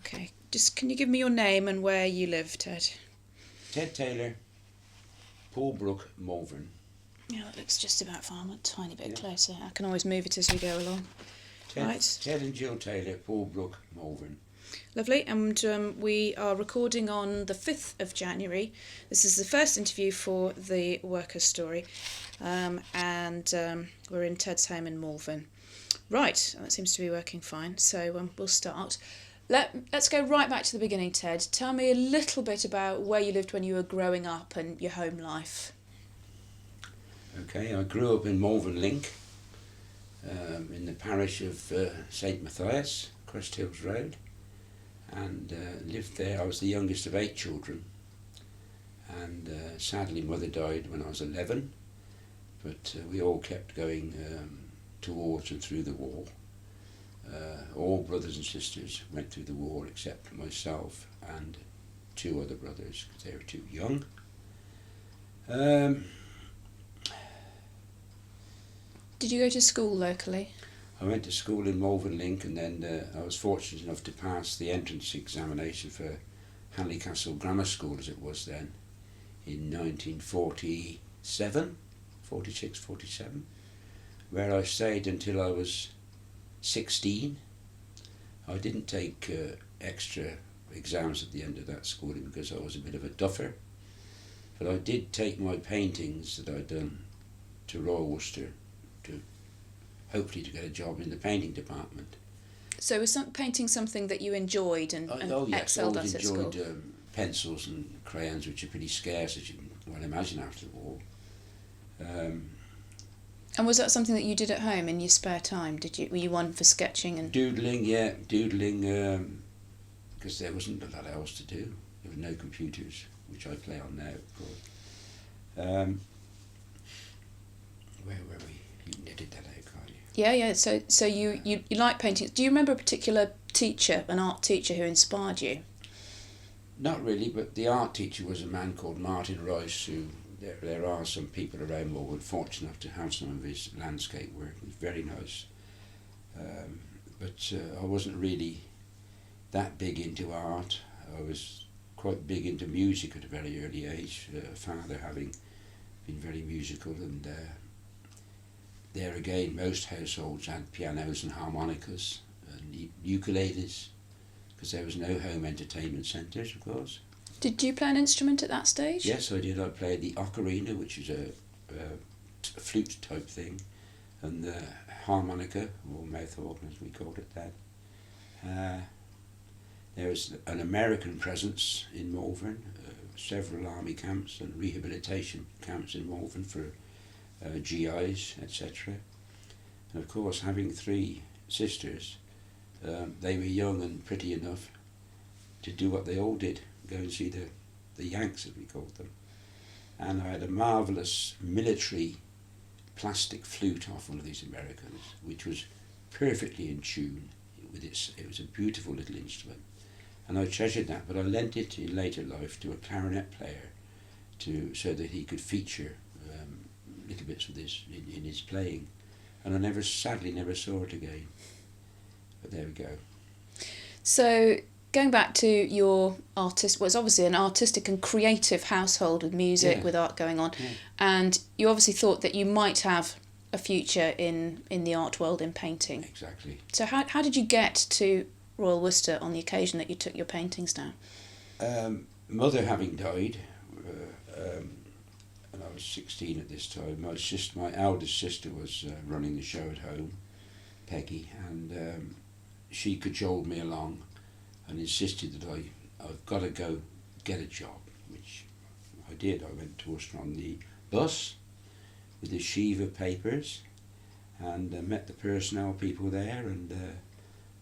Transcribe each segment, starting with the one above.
Okay, just can you give me your name and where you live, Ted? Ted Taylor, Paulbrook, Malvern. Yeah, that looks just about fine. A tiny bit closer. I can always move it as we go along. Ted and Jill Taylor, Paulbrook, Malvern. Lovely, and we are recording on the 5th of January. This is the first interview for the Worker Story, and we're in Ted's home in Malvern. Right, that seems to be working fine, so we'll start. Let's go right back to the beginning, Ted. Tell me a little bit about where you lived when you were growing up and your home life. Okay, I grew up in Malvern Link, in the parish of St Matthias, Crest Hills Road, and lived there. I was the youngest of 8 children, and sadly mother died when I was 11, but we all kept going towards and through the war. All brothers and sisters went through the war except myself and 2 other brothers because they were too young. Did you go to school locally? I went to school in Malvern Link, and then I was fortunate enough to pass the entrance examination for Hanley Castle Grammar School, as it was then, in 1947, 46, 47, where I stayed until I was 16. I didn't take extra exams at the end of that schooling because I was a bit of a duffer, but I did take my paintings that I'd done to Royal Worcester to hopefully to get a job in the painting department. So was painting something that you enjoyed and excelled at school? I enjoyed pencils and crayons, which are pretty scarce, as you can well imagine after the war. And was that something that you did at home in your spare time? Were you one for sketching and doodling? Because there wasn't a lot else to do. There were no computers, which I play on now, of course. Where were we? You knitted that out, can't you? Yeah. So you like painting. Do you remember a particular teacher, an art teacher, who inspired you? Not really, but the art teacher was a man called Martin Royce, who there are some people around Malvern fortunate enough to have some of his landscape work. It was very nice. But I wasn't really that big into art. I was quite big into music at a very early age, father having been very musical, and there again most households had pianos and harmonicas and ukuleles, because there was no home entertainment centres, of course. Did you play an instrument at that stage? Yes, I did. I played the ocarina, which is a flute type thing, and the harmonica, or mouth organ as we called it then. There was an American presence in Malvern, several army camps and rehabilitation camps in Malvern for GIs, etc. And of course, having 3 sisters, they were young and pretty enough to do what they all did, go and see the Yanks, as we called them. And I had a marvellous military plastic flute off one of these Americans, which was perfectly in tune with it was a beautiful little instrument. And I treasured that, but I lent it in later life to a clarinet player so that he could feature little bits of this in his playing. And I sadly never saw it again. But there we go. So going back to your it's obviously an artistic and creative household with music, with art going on, and you obviously thought that you might have a future in the art world in painting. Exactly. So how did you get to Royal Worcester on the occasion that you took your paintings down? Mother having died, and I was 16 at this time, my eldest sister was running the show at home, Peggy, and she cajoled me along and insisted that I've got to go get a job, which I did. I went to Worcester on the bus with a sheaf of papers and met the personnel people there and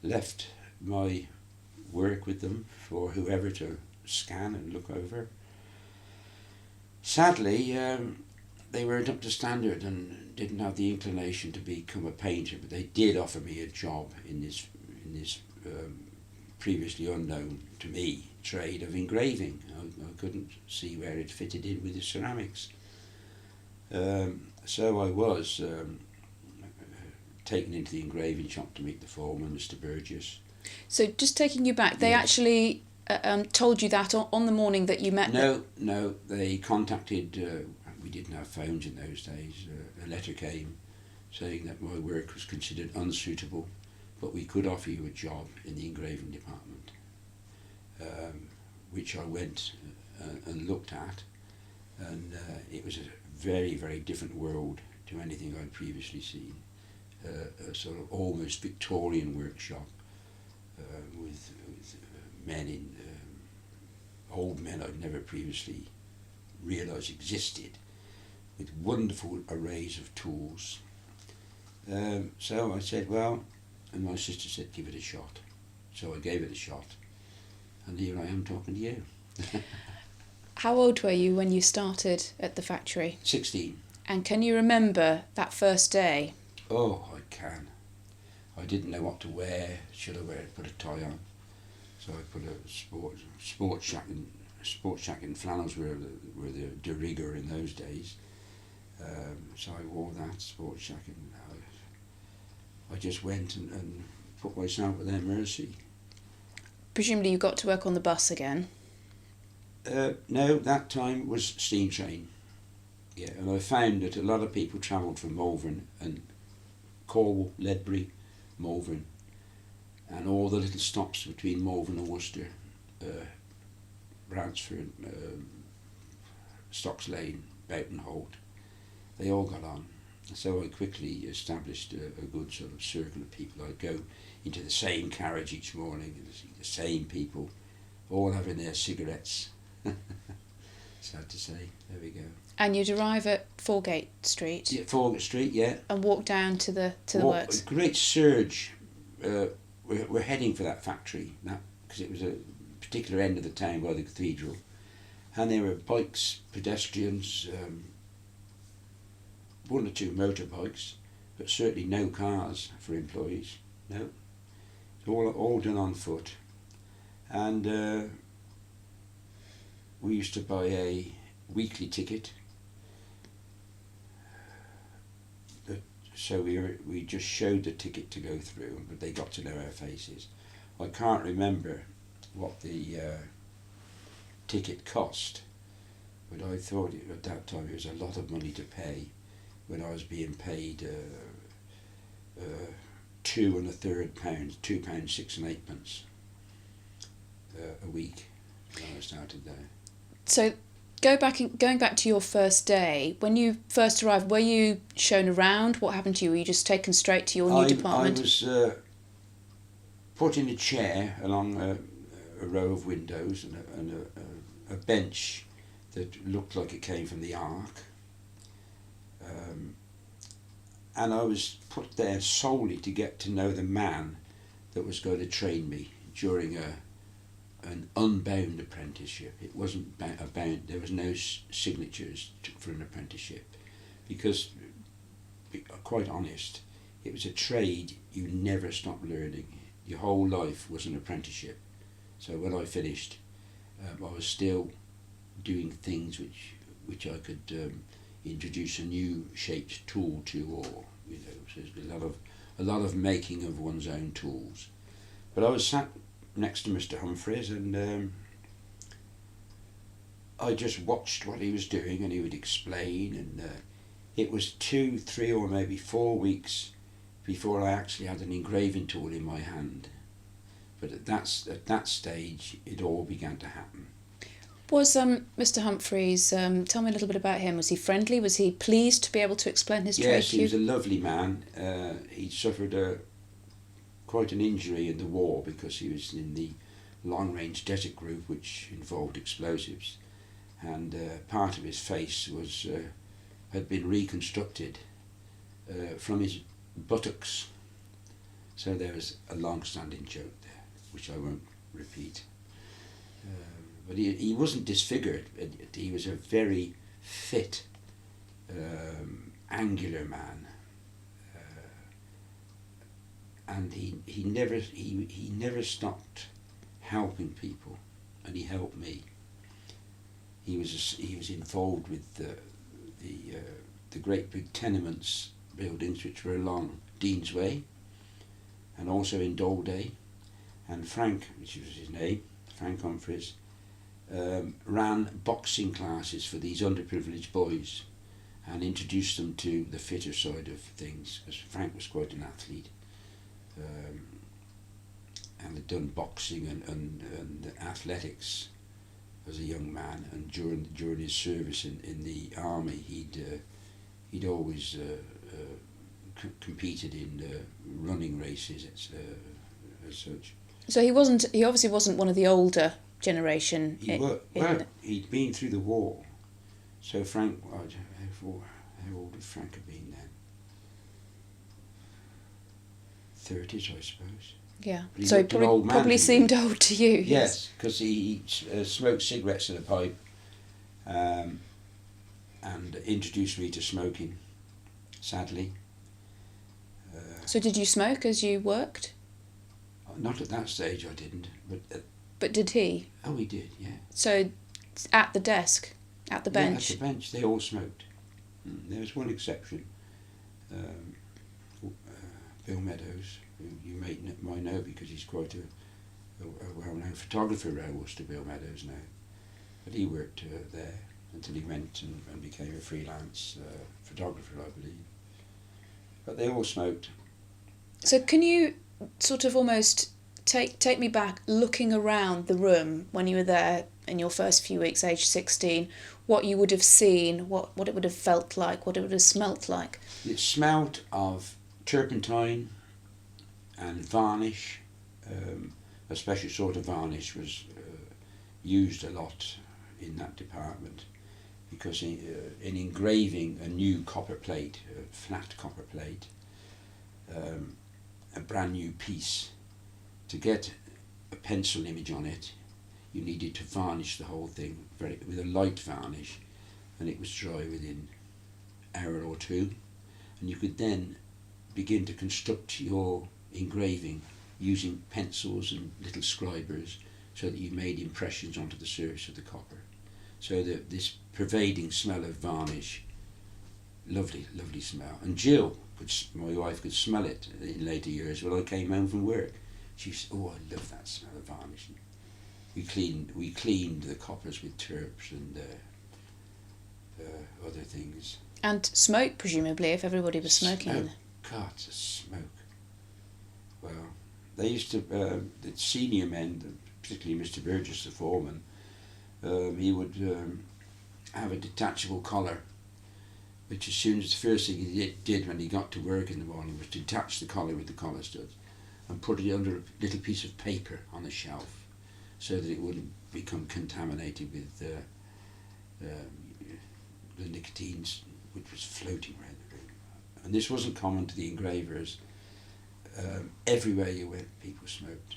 left my work with them for whoever to scan and look over. Sadly, they weren't up to standard and didn't have the inclination to become a painter, but they did offer me a job in this previously unknown to me trade of engraving. I couldn't see where it fitted in with the ceramics. So I was taken into the engraving shop to meet the foreman, Mr. Burgess. So just taking you back, they Yes. actually told you that on the morning that you met them? No, they contacted, we didn't have phones in those days, a letter came saying that my work was considered unsuitable, but we could offer you a job in the engraving department, which I went and looked at, and it was a very, very different world to anything I'd previously seen. A sort of almost Victorian workshop with men in old men I'd never previously realised existed, with wonderful arrays of tools. So I said, well, and my sister said, give it a shot. So I gave it a shot, and here I am talking to you. How old were you when you started at the factory? 16. And can you remember that first day? Oh, I can. I didn't know what to wear. Should I put a tie on? So I put a sports jacket and flannels were the de rigueur in those days. So I wore that sports jacket. I just went and put myself at their mercy. Presumably you got to work on the bus again. No, that time was steam train. Yeah, and I found that a lot of people travelled from Malvern and Cornwall, Ledbury, Malvern, and all the little stops between Malvern and Worcester, Bransford, Stocks Lane, Boughton Holt. They all got on. So I quickly established a good sort of circle of people. I'd go into the same carriage each morning and see the same people, all having their cigarettes. Sad to say. There we go. And you'd arrive at Foregate Street. Yeah, Foregate Street, yeah. And walk down to the works. A great surge. We're heading for that factory, because it was a particular end of the town by the cathedral, and there were bikes, pedestrians, one or two motorbikes, but certainly no cars for employees. No, it's all done on foot, and we used to buy a weekly ticket. So we just showed the ticket to go through, but they got to know our faces. I can't remember what the ticket cost, but I thought at that time it was a lot of money to pay when I was being paid £2.33, £2.6 a week when I started there. So going back to your first day, when you first arrived, were you shown around? What happened to you? Were you just taken straight to your new department? I was put in a chair along a row of windows and a bench that looked like it came from the Ark. And I was put there solely to get to know the man that was going to train me during an unbound apprenticeship. It wasn't bound. There was no signatures for an apprenticeship, because, quite honest, it was a trade you never stopped learning. Your whole life was an apprenticeship. So when I finished, I was still doing things which I could introduce a new shaped tool to, or so there's a lot of making of one's own tools. But I was sat next to Mr. Humphreys, and I just watched what he was doing, and he would explain, and it was 2, 3 or maybe 4 weeks before I actually had an engraving tool in my hand. But at that stage it all began to happen. Was Mr. Humphreys, tell me a little bit about him. Was he friendly? Was he pleased to be able to explain his trade to you? Yes, he was a lovely man. He suffered quite an injury in the war, because he was in the long-range desert group, which involved explosives, and part of his face had been reconstructed from his buttocks. So there was a long-standing joke there, which I won't repeat. But he wasn't disfigured. He was a very fit, angular man, and he never stopped helping people, and he helped me. He was involved with the great big tenements buildings which were along Deansway, and also in Dalday, And Frank, which was his name, Frank Humphreys, ran boxing classes for these underprivileged boys and introduced them to the fitter side of things, because Frank was quite an athlete, and had done boxing and athletics as a young man. And during his service in the army, he'd always competed in running races as such. So he obviously wasn't one of the older generation. He'd been through the war. So Frank, how old would Frank have been then? 30s, I suppose. Yeah. He So he probably, probably seemed old to you. Yes, because he smoked cigarettes in a pipe, and introduced me to smoking, sadly. So did you smoke as you worked? Not at that stage, I didn't. But did he? Oh, he did, yeah. So at the desk, at the bench? Yeah, at the bench, they all smoked. There was one exception, Bill Meadows, who you might know because he's quite a well-known photographer, Royal Worcester, Bill Meadows now. But he worked there until he went and became a freelance photographer, I believe. But they all smoked. So can you sort of almost take me back, looking around the room when you were there in your first few weeks, age 16, what you would have seen, what it would have felt like, what it would have smelt like? It smelt of turpentine and varnish. A special sort of varnish was used a lot in that department, because in engraving a new copper plate, a flat copper plate, a brand new piece, to get a pencil image on it, you needed to varnish the whole thing with a light varnish, and it was dry within an hour or two, and you could then begin to construct your engraving using pencils and little scribers, so that you made impressions onto the surface of the copper. So that this pervading smell of varnish, lovely smell. And Jill, my wife, could smell it in later years when I came home from work. She said, "Oh, I love that smell of varnish." We cleaned the coppers with turps and other things. And smoke, presumably, if everybody was smoking. Smoke. God, smoke. Well, they used to, the senior men, particularly Mr. Burgess, the foreman, he would have a detachable collar, which as soon as the first thing he did when he got to work in the morning was to detach the collar with the collar studs and put it under a little piece of paper on the shelf, so that it wouldn't become contaminated with the nicotines which was floating around the room. And this wasn't common to the engravers. Everywhere you went, people smoked.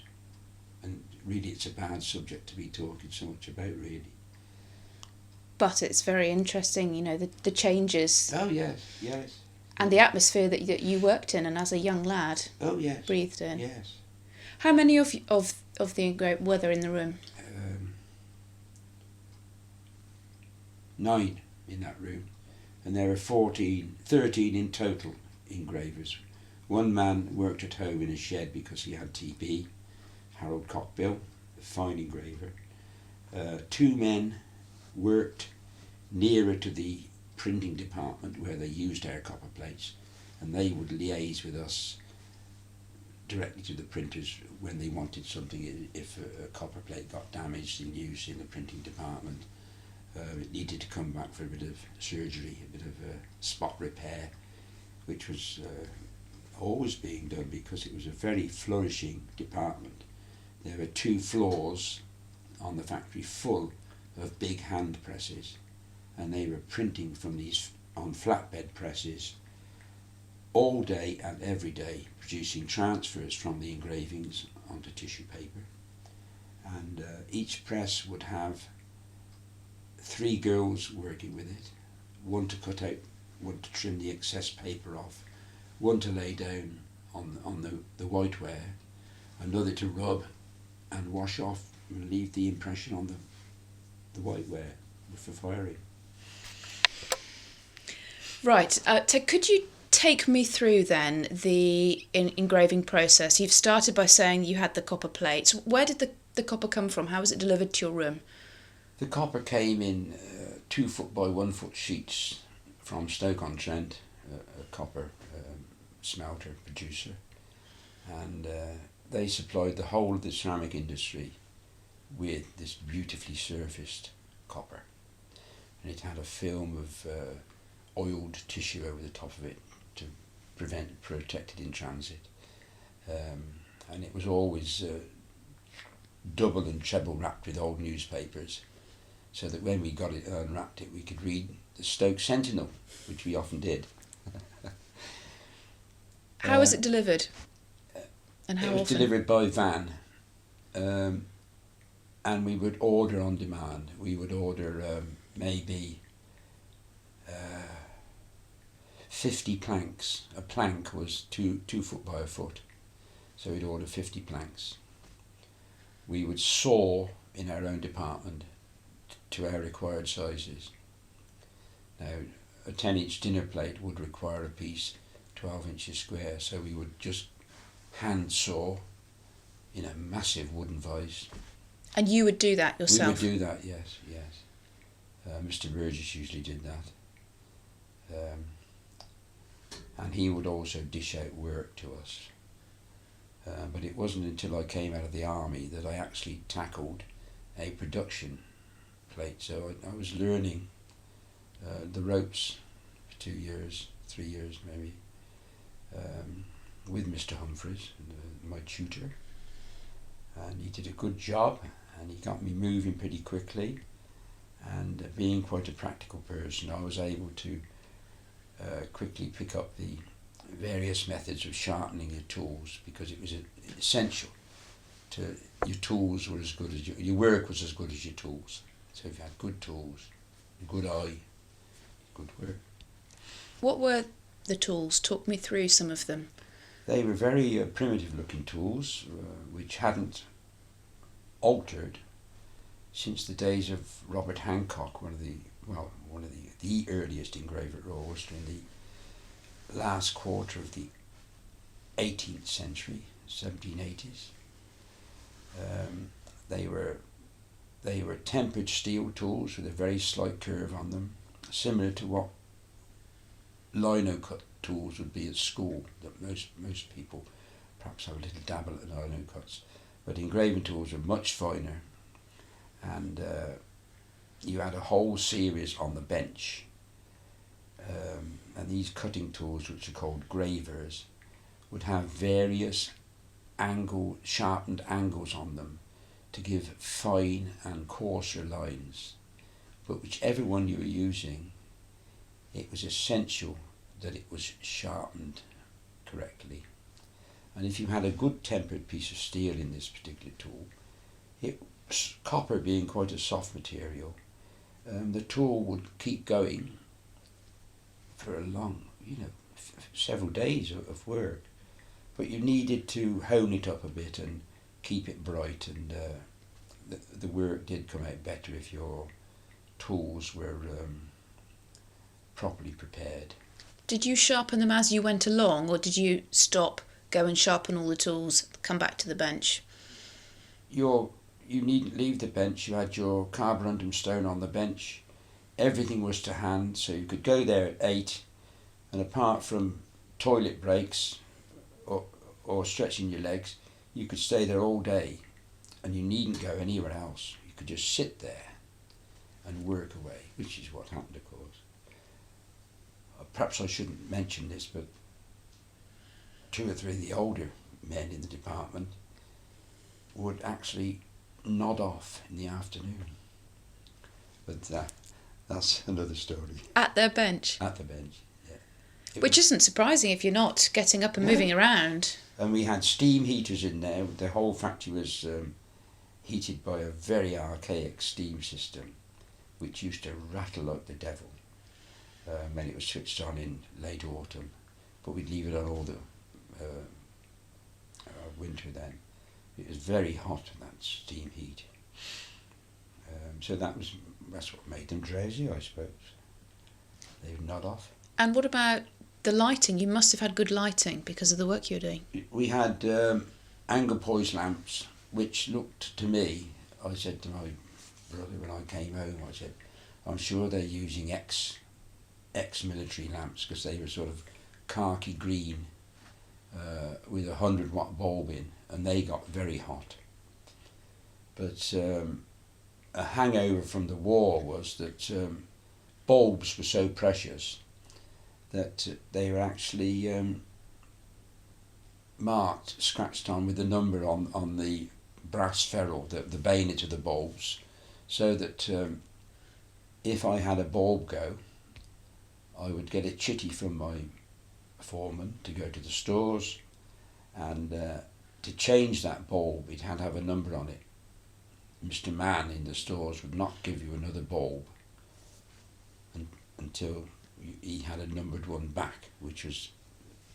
And really it's a bad subject to be talking so much about, really. But it's very interesting, you know, the changes. Oh, yes. And the atmosphere that you worked in, and as a young lad, oh, yes, breathed in. Yes. How many of the engravers were there in the room? 9 in that room, and there are 13 in total engravers. One man worked at home in a shed because he had TB, Harold Cockbill, a fine engraver. 2 men worked nearer to the printing department where they used our copper plates, and they would liaise with us directly to the printers when they wanted something. If a copper plate got damaged in use in the printing department, it needed to come back for a bit of surgery, a bit of spot repair, which was always being done because it was a very flourishing department. There were 2 floors on the factory full of big hand presses, and they were printing from these on flatbed presses all day and every day, producing transfers from the engravings onto tissue paper. And each press would have 3 girls working with it, one to cut out, one to trim the excess paper off, one to lay down on the whiteware, another to rub and wash off and leave the impression on the whiteware for firing. Right. Could you Take me through then the engraving process. You've started by saying you had the copper plates. Where did the copper come from? How was it delivered to your room? The copper came in 2 foot by 1 foot sheets from Stoke-on-Trent, a copper smelter producer, and they supplied the whole of the ceramic industry with this beautifully surfaced copper, and it had a film of oiled tissue over the top of it to protect it in transit, and it was always double and treble wrapped with old newspapers, so that when we got it unwrapped we could read the Stoke Sentinel, which we often did. How was it delivered? And how it was often? delivered by van, and we would order on demand. We would order maybe 50 planks. A plank was 2 foot by 1 foot, so we'd order 50 planks. We would saw in our own department to our required sizes. Now, a 10-inch dinner plate would require a piece 12 inches square, so we would just hand saw in a massive wooden vise. And you would do that yourself? We would do that, yes. Mr. Burgess usually did that. And he would also dish out work to us. But it wasn't until I came out of the army that I actually tackled a production plate. So I was learning the ropes for 2 years, 3 years maybe, with Mr. Humphreys, my tutor. And he did a good job, and he got me moving pretty quickly. And being quite a practical person, I was able to quickly pick up the various methods of sharpening your tools, because it was essential to your tools were as good as your work was as good as your tools. So if you had good tools, a good eye, good work. What were the tools? Talk me through some of them. They were very primitive looking tools, which hadn't altered since the days of Robert Hancock, one of the earliest engraver at Royal Worcester in the last quarter of the 18th century, 1780s. They were tempered steel tools with a very slight curve on them, similar to what lino cut tools would be at school, that most people perhaps have a little dabble at lino cuts. But engraving tools are much finer, and you had a whole series on the bench, and these cutting tools, which are called gravers, would have various sharpened angles on them to give fine and coarser lines. But whichever one you were using, it was essential that it was sharpened correctly. And if you had a good tempered piece of steel in this particular tool, copper being quite a soft material, the tool would keep going for a long, several days of work. But you needed to hone it up a bit and keep it bright, and the work did come out better if your tools were properly prepared. Did you sharpen them as you went along, or did you stop, go and sharpen all the tools, come back to the bench? You needn't leave the bench. You had your carborundum stone on the bench. Everything was to hand, so you could go there at 8, and apart from toilet breaks or stretching your legs, you could stay there all day, and you needn't go anywhere else. You could just sit there and work away, which is what happened, of course. Perhaps I shouldn't mention this, but 2 or 3 of the older men in the department would actually nod off in the afternoon. But that's another story. At their bench? At the bench, yeah. Which isn't surprising if you're not getting up and moving around. And we had steam heaters in there. The whole factory was heated by a very archaic steam system, which used to rattle like the devil when it was switched on in late autumn. But we'd leave it on all the winter then. It was very hot, that steam heat. So that's what made them drowsy, I suppose. They would nod off. And what about the lighting, you must have had good lighting because of the work you were doing. We had Anglepoise lamps, which looked to me, I said to my brother when I came home, I said, I'm sure they're using ex-military lamps, because they were sort of khaki green with a 100-watt bulb in, and they got very hot. But a hangover from the war was that bulbs were so precious that they were actually marked, scratched on with the number on the brass ferrule, the bayonet of the bulbs, so that if I had a bulb go, I would get a chitty from my foreman to go to the stores, and to change that bulb it had to have a number on it. Mr. Mann in the stores would not give you another bulb until he had a numbered one back, which was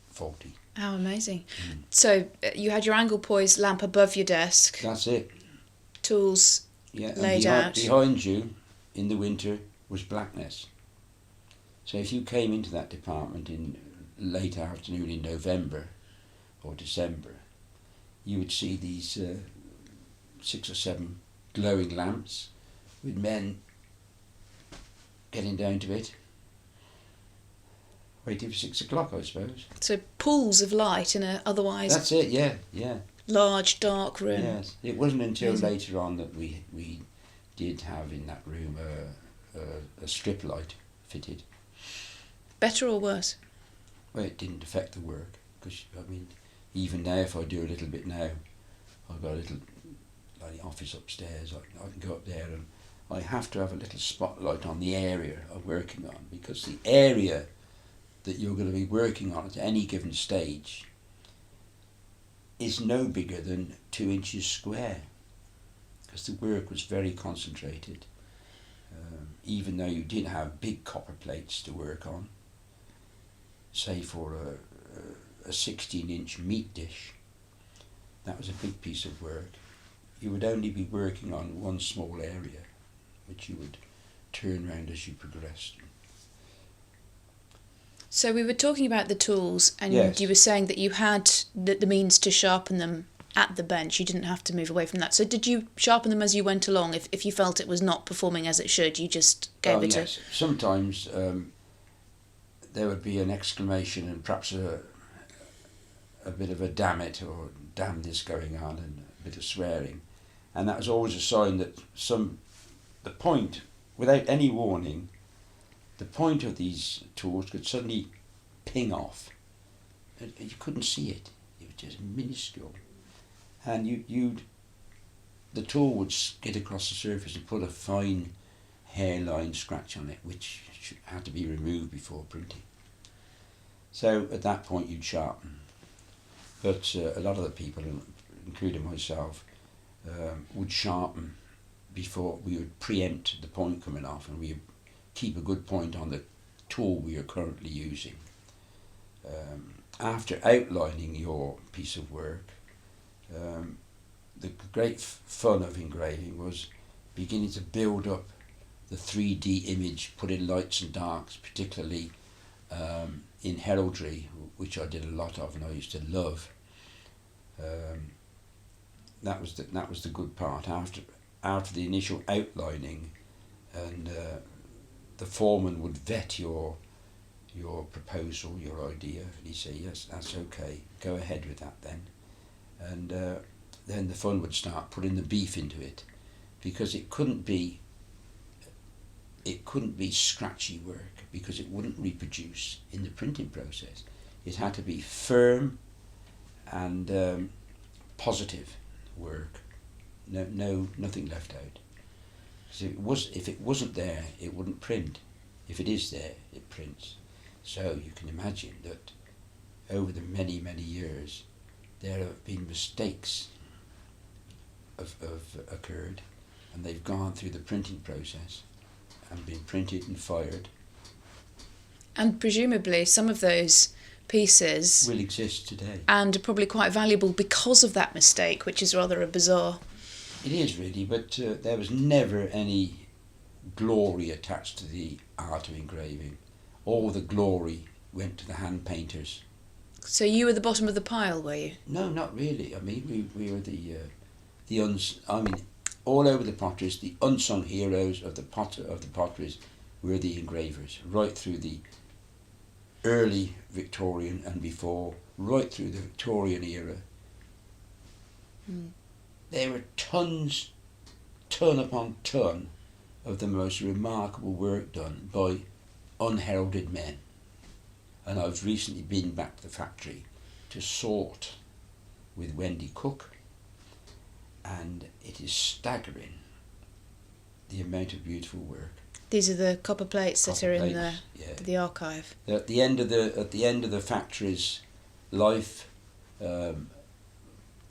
faulty. How amazing. So you had your Anglepoise lamp above your desk. That's it. Tools laid out. Behind you in the winter was blackness. So if you came into that department in late afternoon in November or December, you would see these 6 or 7 glowing lamps with men getting down to it, waiting for 6 o'clock, I suppose. So pools of light in a otherwise That's it, yeah. large dark room. Yes, it wasn't until later on that we did have in that room a strip light fitted. Better or worse? Well, it didn't affect the work, because I mean, even now if I do a little bit now, I've got a little like office upstairs. I can go up there and I have to have a little spotlight on the area I'm working on, because the area that you're going to be working on at any given stage is no bigger than 2 inches square, because the work was very concentrated. Even though you did have big copper plates to work on, say for a 16-inch meat dish, that was a big piece of work. You would only be working on one small area, which you would turn around as you progressed. So we were talking about the tools, and yes. You were saying that you had the means to sharpen them at the bench. You didn't have to move away from that. So did you sharpen them as you went along? If you felt it was not performing as it should, you just gave it yes. Sometimes there would be an exclamation and perhaps a bit of a damn it or damn this going on, and a bit of swearing. And that was always a sign that the point, without any warning, the point of these tools could suddenly ping off. You couldn't see it. It was just minuscule. And the tool would skid across the surface and put a fine hairline scratch on it, which had to be removed before printing. So at that point you'd sharpen. But a lot of the people, including myself, would sharpen before we would preempt the point coming off, and we would keep a good point on the tool we are currently using. After outlining your piece of work, the great fun of engraving was beginning to build up the 3D image, put in lights and darks, particularly in heraldry, which I did a lot of and I used to love. That was the good part. After the initial outlining, and the foreman would vet your proposal, your idea, and he'd say, yes, that's okay, go ahead with that then. And then the fun would start, putting the beef into it, because it couldn't be scratchy work, because it wouldn't reproduce in the printing process. It had to be firm and positive work. Nothing left out. So if it wasn't there, it wouldn't print. If it is there, it prints. So you can imagine that over the many, many years, there have been mistakes have occurred, and they've gone through the printing process and been printed and fired. And presumably some of those pieces will exist today. And are probably quite valuable because of that mistake, which is rather a bizarre... It is really, but there was never any glory attached to the art of engraving. All the glory went to the hand painters. So you were the bottom of the pile, were you? No, not really. I mean, we were all over the potteries, the unsung heroes of the potteries were the engravers, right through the early Victorian and before, right through the Victorian era. There were ton upon ton of the most remarkable work done by unheralded men. And I've recently been back to the factory to sort with Wendy Cook, and it is staggering the amount of beautiful work. These are the copper plates that are in the archive. At the end of the factory's life, in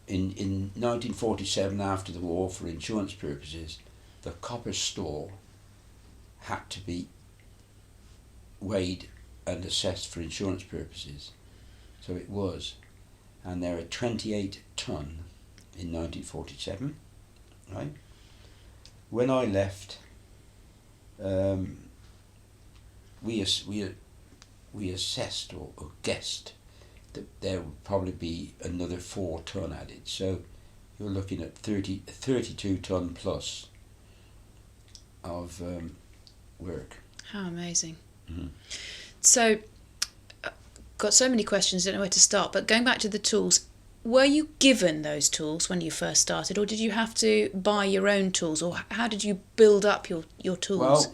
1947, after the war, for insurance purposes, the copper store had to be weighed and assessed for insurance purposes. So it was, and there are 28 ton in 1947, right? When I left, we assessed or guessed that there would probably be another 4 ton added. So you're looking at 32 ton plus of work. How amazing. Mm-hmm. So, got so many questions, don't know where to start, but going back to the tools, were you given those tools when you first started, or did you have to buy your own tools, or how did you build up your tools?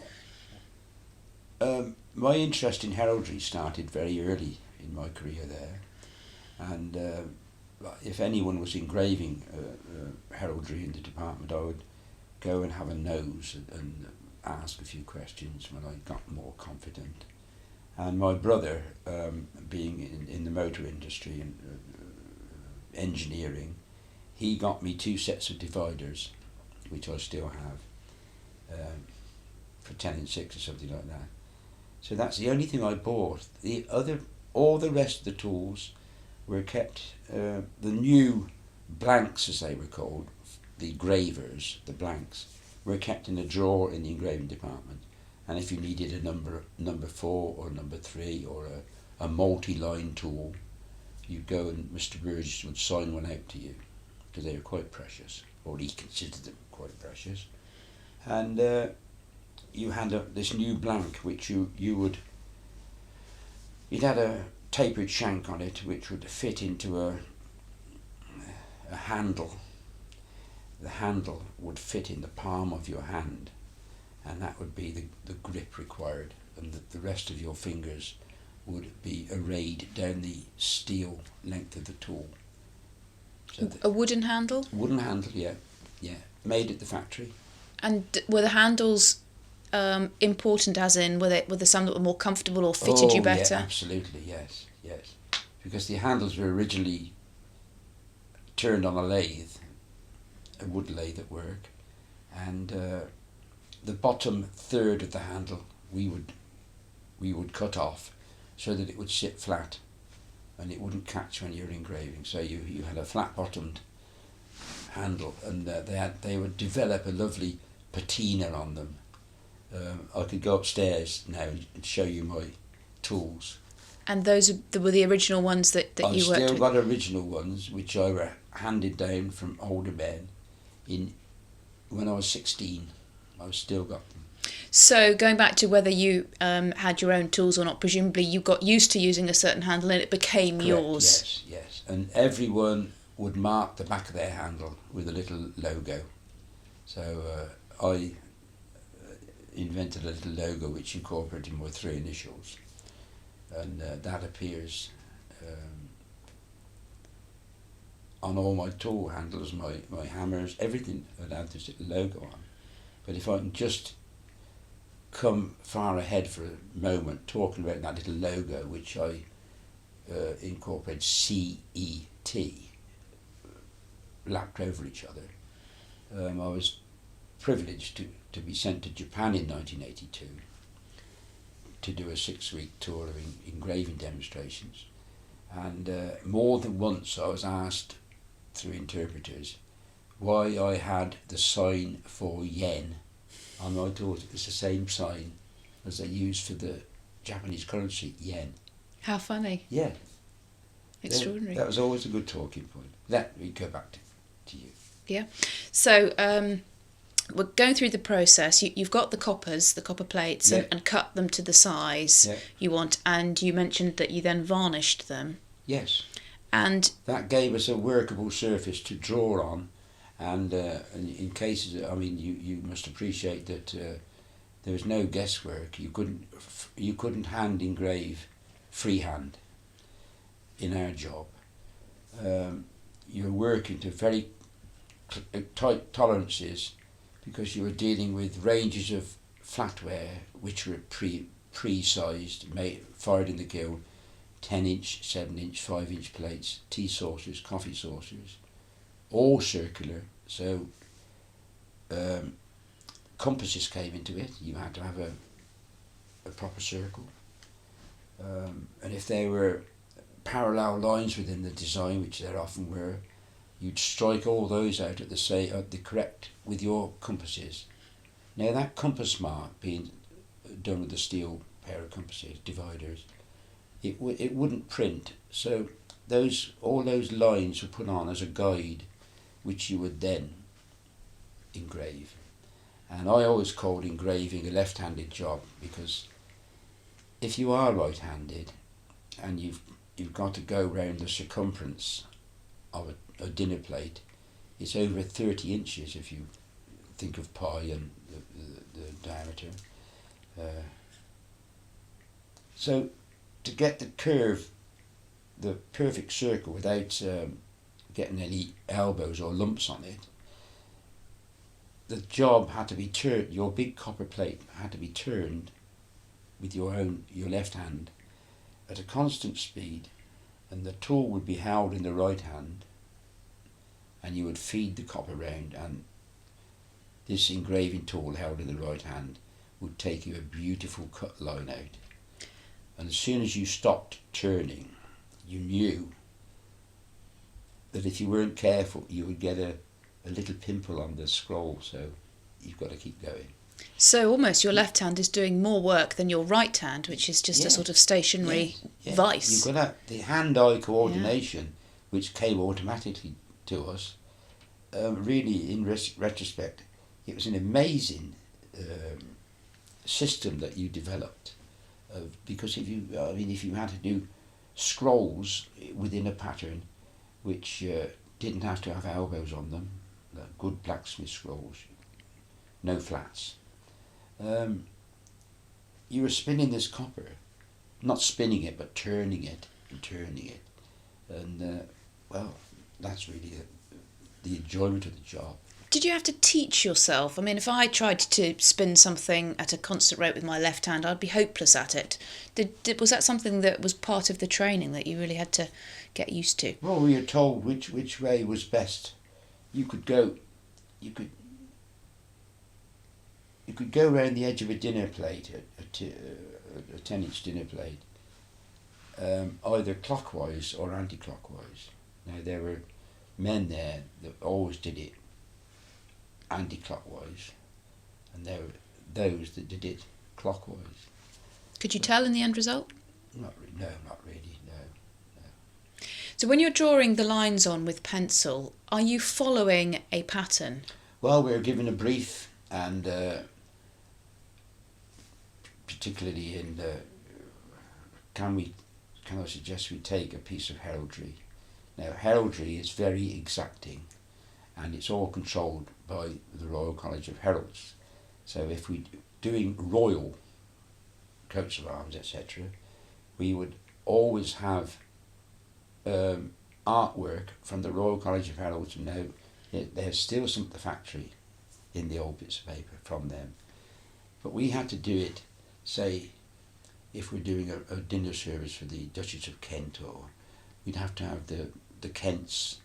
Well, my interest in heraldry started very early in my career there, and if anyone was engraving heraldry in the department, I would go and have a nose and ask a few questions when I got more confident. And my brother, being in the motor industry and engineering, he got me 2 sets of dividers, which I still have, for 10 and 6 or something like that. So that's the only thing I bought. All the rest of the tools were kept. The new blanks, as they were called, the gravers, the blanks, were kept in a drawer in the engraving department. And if you needed a number 4 or number 3 or a multi-line tool, you'd go and Mr. Burgess would sign one out to you, because they were quite precious, or he considered them quite precious. And you had this new blank which you'd had a tapered shank on it which would fit into a handle. The handle would fit in the palm of your hand, and that would be the grip required, and the rest of your fingers would be arrayed down the steel length of the tool. So a wooden handle? Wooden handle, yeah, made at the factory. And were the handles important, as in were there some that were more comfortable or fitted you better? Yeah, absolutely, yes, because the handles were originally turned on a lathe, a wood lathe at work, and the bottom third of the handle we would cut off so that it would sit flat and it wouldn't catch when you're engraving. So you had a flat bottomed handle, and they would develop a lovely patina on them. I could go upstairs now and show you my tools. And those were the original ones that you worked with? I've still got original ones which I were handed down from older men when I was 16. I've still got them. So going back to whether you had your own tools or not, presumably you got used to using a certain handle and it became Correct, yours. Yes. And everyone would mark the back of their handle with a little logo. So I invented a little logo which incorporated my 3 initials, and that appears on all my tool handles, my hammers, everything that had this little logo on. But if I can just come far ahead for a moment, talking about that little logo which I incorporated C-E-T, lapped over each other. I was privileged to be sent to Japan in 1982 to do a 6-week tour of engraving demonstrations, and more than once I was asked through interpreters why I had the sign for yen on my tools. It was the same sign as they used for the Japanese currency, yen. How funny. Yeah. Extraordinary. That was always a good talking point. That we go back to you. Yeah. So we're going through the process. You've got the copper plates, Yeah. and cut them to the size you want. And you mentioned that you then varnished them. Yes. And that gave us a workable surface to draw on. And in cases, I mean, you must appreciate that there was no guesswork. You couldn't hand engrave freehand in our job. You were working to very tight tolerances because you were dealing with ranges of flatware which were pre-sized, fired in the kiln, 10-inch, 7-inch, 5-inch plates, tea saucers, coffee saucers, all circular. So compasses came into it. You had to have a proper circle. And if there were parallel lines within the design, which there often were, you'd strike all those out at the correct with your compasses. Now that compass mark being done with a steel pair of compasses, dividers, it wouldn't print. So all those lines were put on as a guide, which you would then engrave. And I always called engraving a left-handed job, because if you are right-handed and you've got to go round the circumference of a dinner plate, it's over 30 inches if you think of pi and the diameter. So to get the curve, the perfect circle without getting any elbows or lumps on it, the job had to be turned, your big copper plate had to be turned with your left hand at a constant speed, and the tool would be held in the right hand, and you would feed the copper round, and this engraving tool held in the right hand would take you a beautiful cut line out. And as soon as you stopped turning, you knew that if you weren't careful, you would get a little pimple on the scroll, so you've got to keep going. So almost your left hand is doing more work than your right hand, which is just a sort of stationary vice. You've got the hand-eye coordination, which came automatically to us. Really, in retrospect, it was an amazing system that you developed. Because if you had to do scrolls within a pattern, which didn't have to have elbows on them, good blacksmith scrolls, no flats. You were spinning this copper, not spinning it, but turning it and turning it. And, well, that's really the enjoyment of the job. Did you have to teach yourself? I mean, if I tried to spin something at a constant rate with my left hand, I'd be hopeless at it. Was that something that was part of the training that you really had to get used to? Well, we were told which way was best. You could go around the edge of a dinner plate, a 10-inch dinner plate, either clockwise or anti-clockwise. Now, there were men there that always did it anti-clockwise, and there were those that did it clockwise. Could you tell in the end result? Not really, no. So when you're drawing the lines on with pencil, are you following a pattern? Well, we were given a brief, and particularly in the, can I suggest we take a piece of heraldry? Now, heraldry is very exacting, and it's all controlled by the Royal College of Heralds. So if we're doing royal coats of arms, etc., we would always have artwork from the Royal College of Heralds. Now, there's still some at the factory in the old bits of paper from them. But we had to do it, say, if we're doing a dinner service for the Duchess of Kent, or we'd have to have the Kent's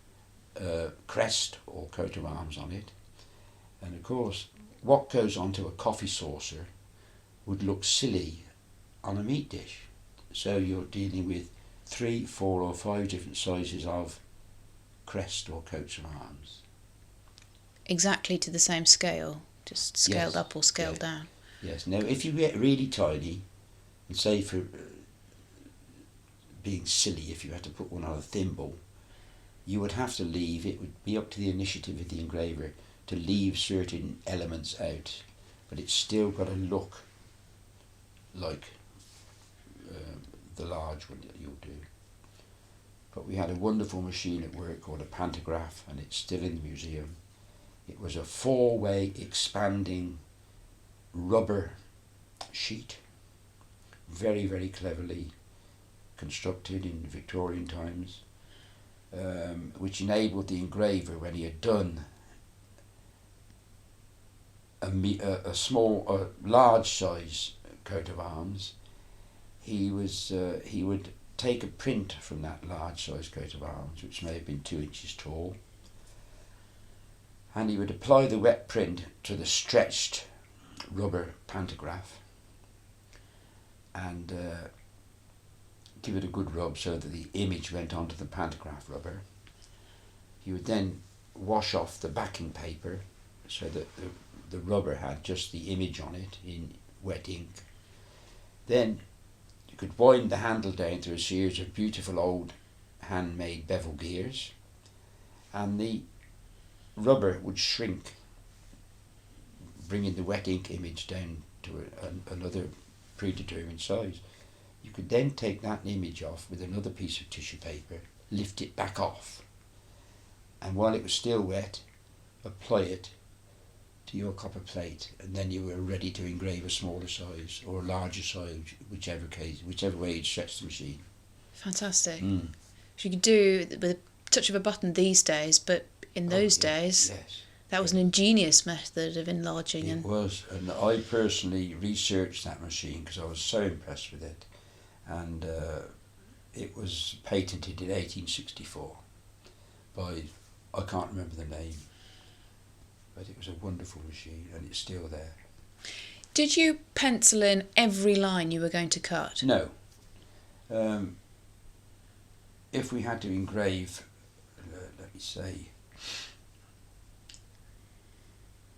crest or coat of arms on it. And of course, what goes onto a coffee saucer would look silly on a meat dish. So you're dealing with 3, 4 or 5 different sizes of crest or coats of arms. Exactly to the same scale, just scaled up or scaled down. Yes. Now, if you get really tiny, and say for being silly, if you had to put one on a thimble, you would have to leave, it would be up to the initiative of the engraver to leave certain elements out, but it's still got to look like the large one that you'll do. But we had a wonderful machine at work called a pantograph, and it's still in the museum. It was a 4-way expanding rubber sheet, very, very cleverly constructed in Victorian times, which enabled the engraver, when he had done a large size coat of arms, he would take a print from that large size coat of arms, which may have been 2 inches tall, and he would apply the wet print to the stretched rubber pantograph and give it a good rub so that the image went onto the pantograph rubber. He would then wash off the backing paper so that the rubber had just the image on it in wet ink. Then you could wind the handle down through a series of beautiful old handmade bevel gears, and the rubber would shrink, bringing the wet ink image down to another predetermined size. You could then take that image off with another piece of tissue paper, lift it back off, and while it was still wet, apply it to your copper plate, and then you were ready to engrave a smaller size or a larger size, whichever way you'd stretch the machine. Fantastic. So you could do with a touch of a button these days, but in those days, that was an ingenious method of enlarging. It was, and I personally researched that machine because I was so impressed with it, and it was patented in 1864 by, I can't remember the name, but it was a wonderful machine, and it's still there. Did you pencil in every line you were going to cut? No. If we had to engrave, let me say,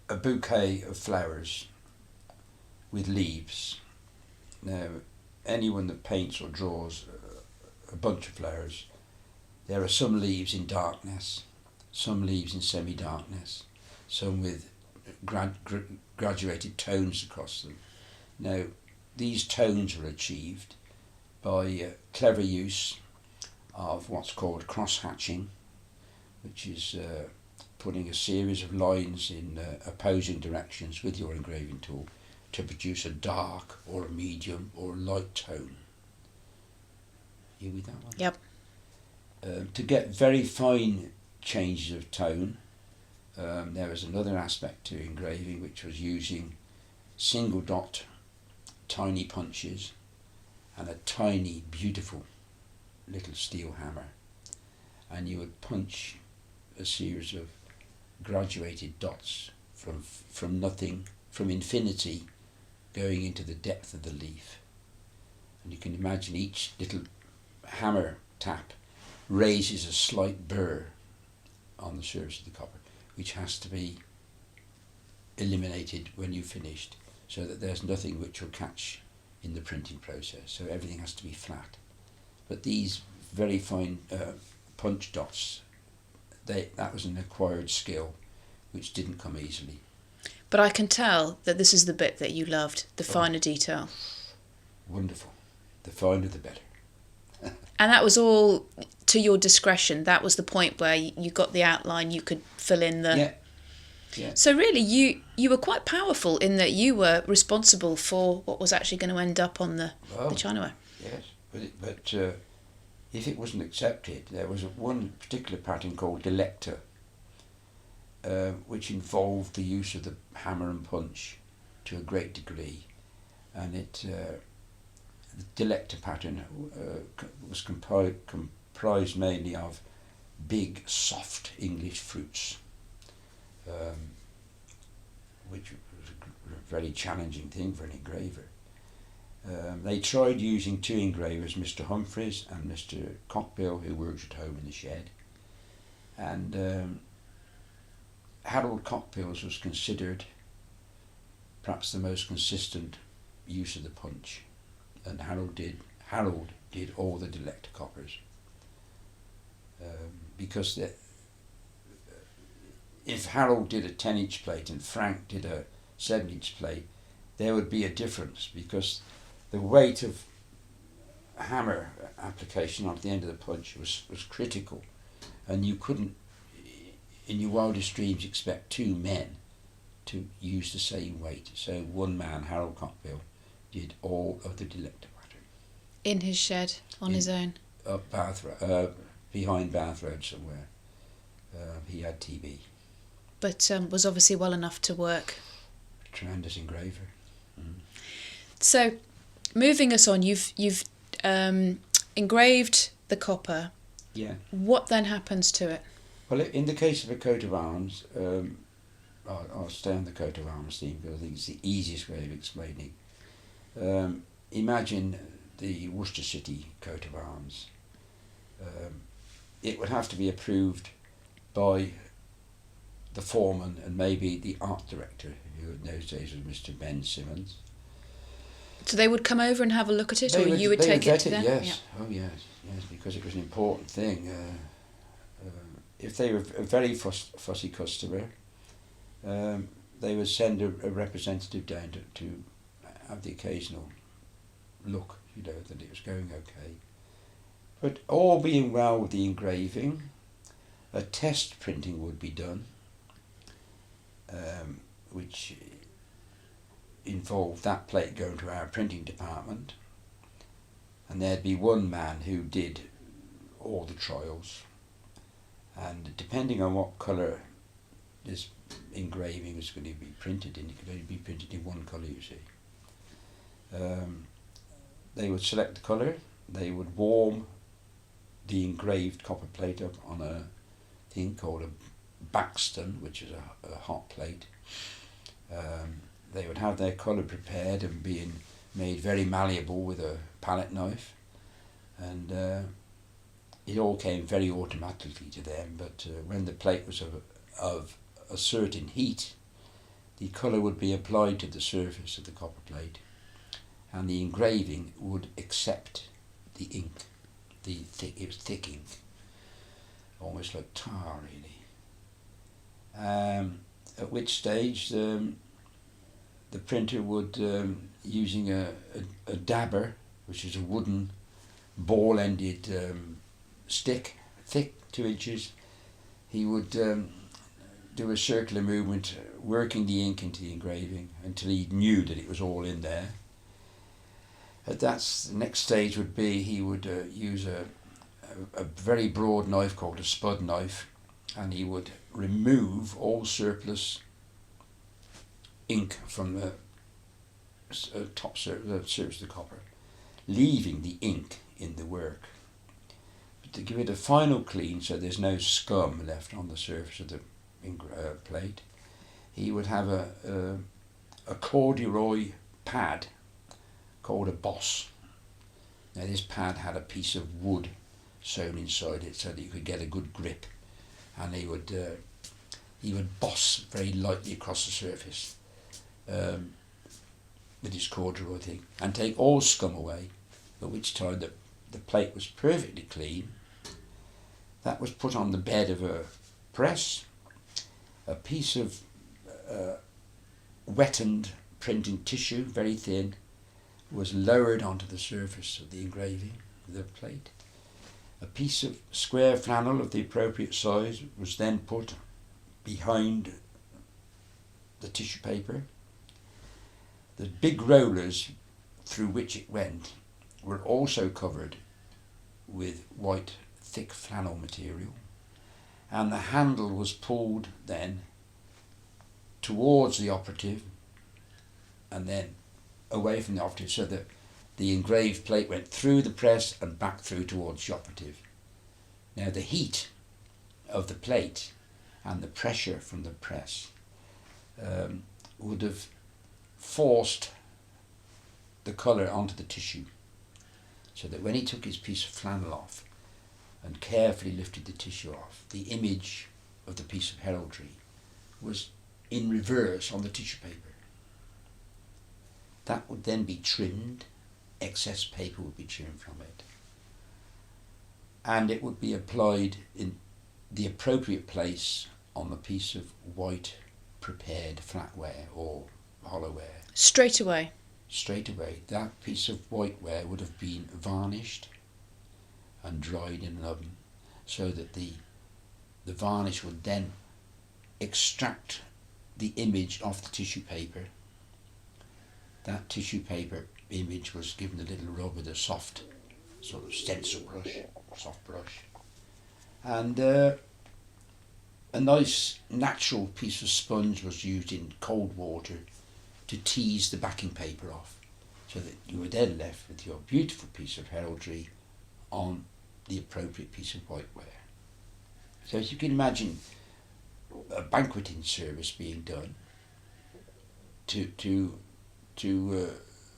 a bouquet of flowers with leaves. Now, anyone that paints or draws a bunch of flowers, there are some leaves in darkness, some leaves in semi-darkness, some with graduated tones across them. Now, these tones are achieved by clever use of what's called cross-hatching, which is putting a series of lines in opposing directions with your engraving tool to produce a dark or a medium or a light tone. You with that one? Yep. To get very fine changes of tone, there was another aspect to engraving, which was using single dot tiny punches and a tiny beautiful little steel hammer, and you would punch a series of graduated dots from nothing, from infinity, going into the depth of the leaf. And you can imagine each little hammer tap raises a slight burr on the surface of the copper, which has to be eliminated when you've finished, so that there's nothing which will catch in the printing process. So everything has to be flat. But these very fine punch dots, that was an acquired skill which didn't come easily. But I can tell that this is the bit that you loved, the finer detail. Wonderful. The finer the better. And that was all to your discretion. That was the point where you got the outline, you could fill in the... Yeah. So really, you were quite powerful in that you were responsible for what was actually going to end up on the Chinaware. Yes, but if it wasn't accepted, there was one particular pattern called Delector, which involved the use of the hammer and punch to a great degree, and the Delector pattern was comprised mainly of big, soft English fruits, which was a very challenging thing for an engraver. They tried using two engravers, Mr. Humphreys and Mr. Cockbill, who works at home in the shed. And Harold Cockbill's was considered perhaps the most consistent use of the punch. And Harold did Harold did all the delector coppers, because if Harold did a 10-inch plate and Frank did a 7-inch plate, there would be a difference, because the weight of hammer application on the end of the punch was critical, and you couldn't in your wildest dreams expect two men to use the same weight. So one man, Harold Cockbill, did all of the delector pattern. In his shed, on his own? Up behind Bath Road somewhere. He had TB. But was obviously well enough to work. Tremendous engraver. So, moving us on, you've engraved the copper. Yeah. What then happens to it? Well, in the case of a coat of arms, I'll stay on the coat of arms theme because I think it's the easiest way of explaining. Imagine the Worcester City coat of arms. It would have to be approved by the foreman and maybe the art director, who in those days was Mr. Ben Simmons. So they would come over and have a look at it, or you would take it to them? Yes. Yeah. Oh yes, because it was an important thing. If they were a very fussy customer, they would send a representative down to have the occasional look, that it was going okay. But all being well with the engraving, a test printing would be done, which involved that plate going to our printing department, and there'd be one man who did all the trials, and depending on what colour this engraving was going to be printed in, it could only be printed in one colour, you see. They would select the colour, they would warm the engraved copper plate up on a thing called a Baxton, which is a hot plate. They would have their colour prepared and being made very malleable with a palette knife, and it all came very automatically to them, but when the plate was of a certain heat, the colour would be applied to the surface of the copper plate, and the engraving would accept the ink. It was thick ink, almost like tar really. At which stage the printer would, using a dabber, which is a wooden ball-ended stick, thick, 2 inches, he would do a circular movement, working the ink into the engraving until he knew that it was all in there. The next stage would be he would use a very broad knife called a spud knife, and he would remove all surplus ink from the top surface of the copper, leaving the ink in the work. But to give it a final clean so there's no scum left on the surface of the plate, he would have a corduroy pad called a boss. Now this pad had a piece of wood sewn inside it so that you could get a good grip, and he would boss very lightly across the surface with his corduroy thing and take all scum away, at which time the plate was perfectly clean. That was put on the bed of a press. A piece of wettened printing tissue, very thin, was lowered onto the surface of the engraving of the plate. A piece of square flannel of the appropriate size was then put behind the tissue paper. The big rollers through which it went were also covered with white thick flannel material, and the handle was pulled then towards the operative and then away from the operative, so that the engraved plate went through the press and back through towards the operative. Now the heat of the plate and the pressure from the press would have forced the colour onto the tissue, so that when he took his piece of flannel off and carefully lifted the tissue off, the image of the piece of heraldry was in reverse on the tissue paper. That would then be trimmed excess paper would be trimmed from it. And it would be applied in the appropriate place on the piece of white prepared flatware or hollowware. Straight away. Straight away, that piece of whiteware would have been varnished and dried in an oven, so that the varnish would then extract the image off the tissue paper. That tissue paper image was given a little rub with a soft sort of stencil brush, soft brush, and a nice natural piece of sponge was used in cold water to tease the backing paper off, so that you were then left with your beautiful piece of heraldry on the appropriate piece of whiteware. So as you can imagine, a banqueting service being done to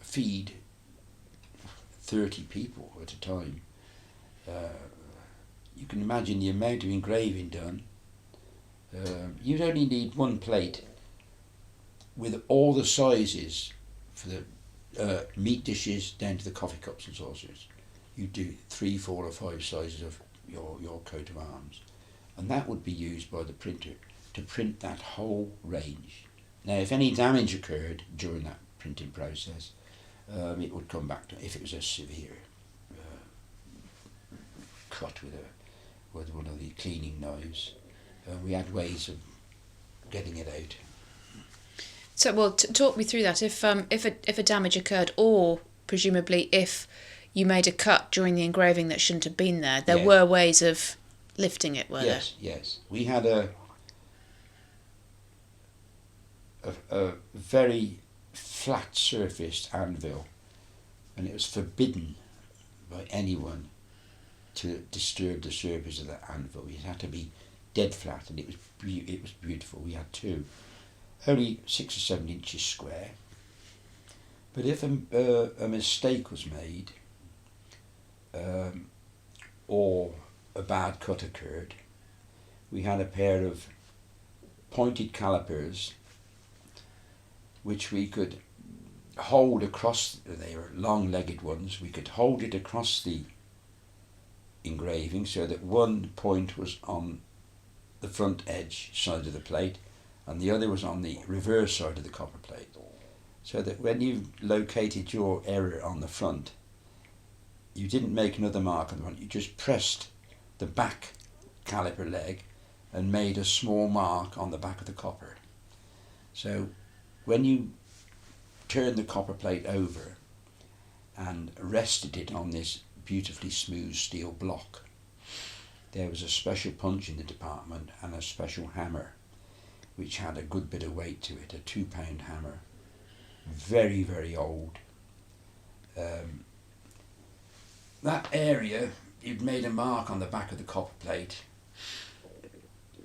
feed 30 people at a time. You can imagine the amount of engraving done. You'd only need one plate with all the sizes for the meat dishes down to the coffee cups and saucers. You do 3, 4 or 5 sizes of your coat of arms, and that would be used by the printer to print that whole range. Now, if any damage occurred during that printing process, it would come back to, if it was a severe cut with one of the cleaning knives, we had ways of getting it out. So, well, talk me through that. If a damage occurred, or presumably if you made a cut during the engraving that shouldn't have been there, there were ways of lifting it, were there? Yes. We had a very flat-surfaced anvil, and it was forbidden by anyone to disturb the surface of that anvil. It had to be dead flat, and it was beautiful. We had 2, only 6 or 7 inches square. But if a mistake was made, or a bad cut occurred, we had a pair of pointed calipers which we could hold across. They were long-legged ones. We could hold it across the engraving so that one point was on the front edge side of the plate and the other was on the reverse side of the copper plate, so that when you located your error on the front, you didn't make another mark on the front. You just pressed the back caliper leg and made a small mark on the back of the copper. So when you turned the copper plate over and rested it on this beautifully smooth steel block, there was a special punch in the department and a special hammer which had a good bit of weight to it, a 2-pound hammer, very, very old. That area, you'd made a mark on the back of the copper plate.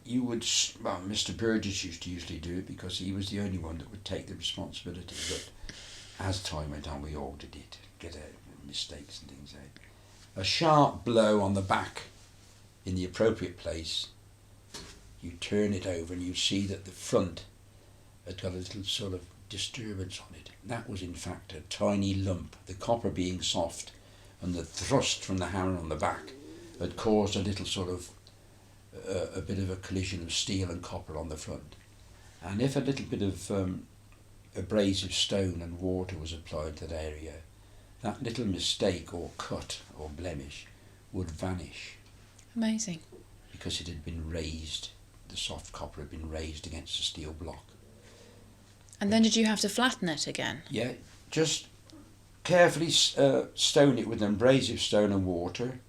You would, well, Mr. Burgess used to usually do it because he was the only one that would take the responsibility, but as time went on we all did it, get mistakes and things out. A sharp blow on the back in the appropriate place, you turn it over and you see that the front had got a little sort of disturbance on it. That was in fact a tiny lump, the copper being soft and the thrust from the hammer on the back had caused a little sort of a bit of a collision of steel and copper on the front. And if a little bit of abrasive stone and water was applied to that area, that little mistake or cut or blemish would vanish. Amazing. Because it had been raised, the soft copper had been raised against the steel block. And then did you have to flatten it again? Yeah, just carefully stone it with abrasive stone and water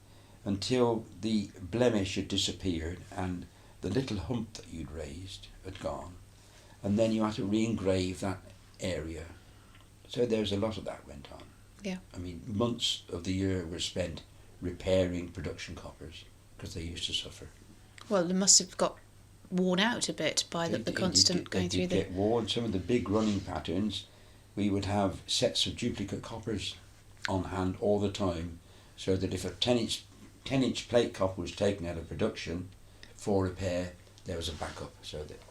until the blemish had disappeared and the little hump that you'd raised had gone. And then you had to re-engrave that area. So there was a lot of that went on. Yeah. I mean, months of the year were spent repairing production coppers because they used to suffer. Well, they must have got worn out a bit by the constant going through the... They get worn. Some of the big running patterns, we would have sets of duplicate coppers on hand all the time, so that if a 10-inch plate copper was taken out of production for repair, there was a backup. So that.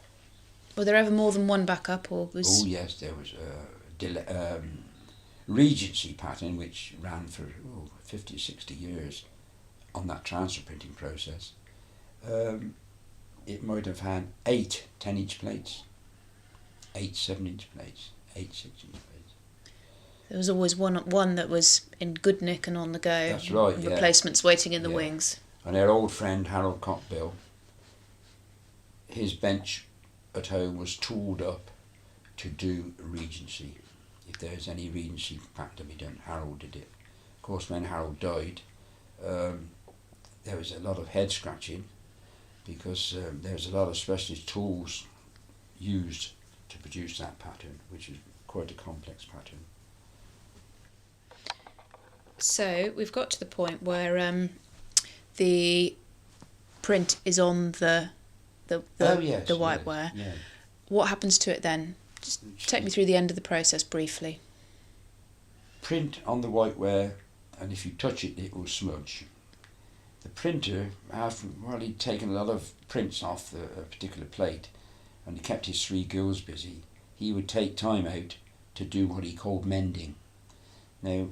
Were there ever more than one backup, or was? Oh yes, there was Regency pattern, which ran for 50, 60 years on that transfer printing process, it might have had 8 10-inch plates, 8 7-inch plates, 8 6-inch plates. There was always one that was in good nick and on the go. That's right, and yeah. replacements waiting in the Yeah. wings. And our old friend Harold Cockbill, his bench at home was tooled up to do Regency. If there's any Regency pattern to be done, Harold did it. Of course, when Harold died, there was a lot of head scratching because there was a lot of specialist tools used to produce that pattern, which is quite a complex pattern. So we've got to the point where the print is on the whiteware. Yeah. What happens to it then? Just take me through the end of the process briefly. Print on the whiteware, and if you touch it, it will smudge. The printer, he'd taken a lot of prints off a particular plate, and he kept his 3 girls busy. He would take time out to do what he called mending. Now,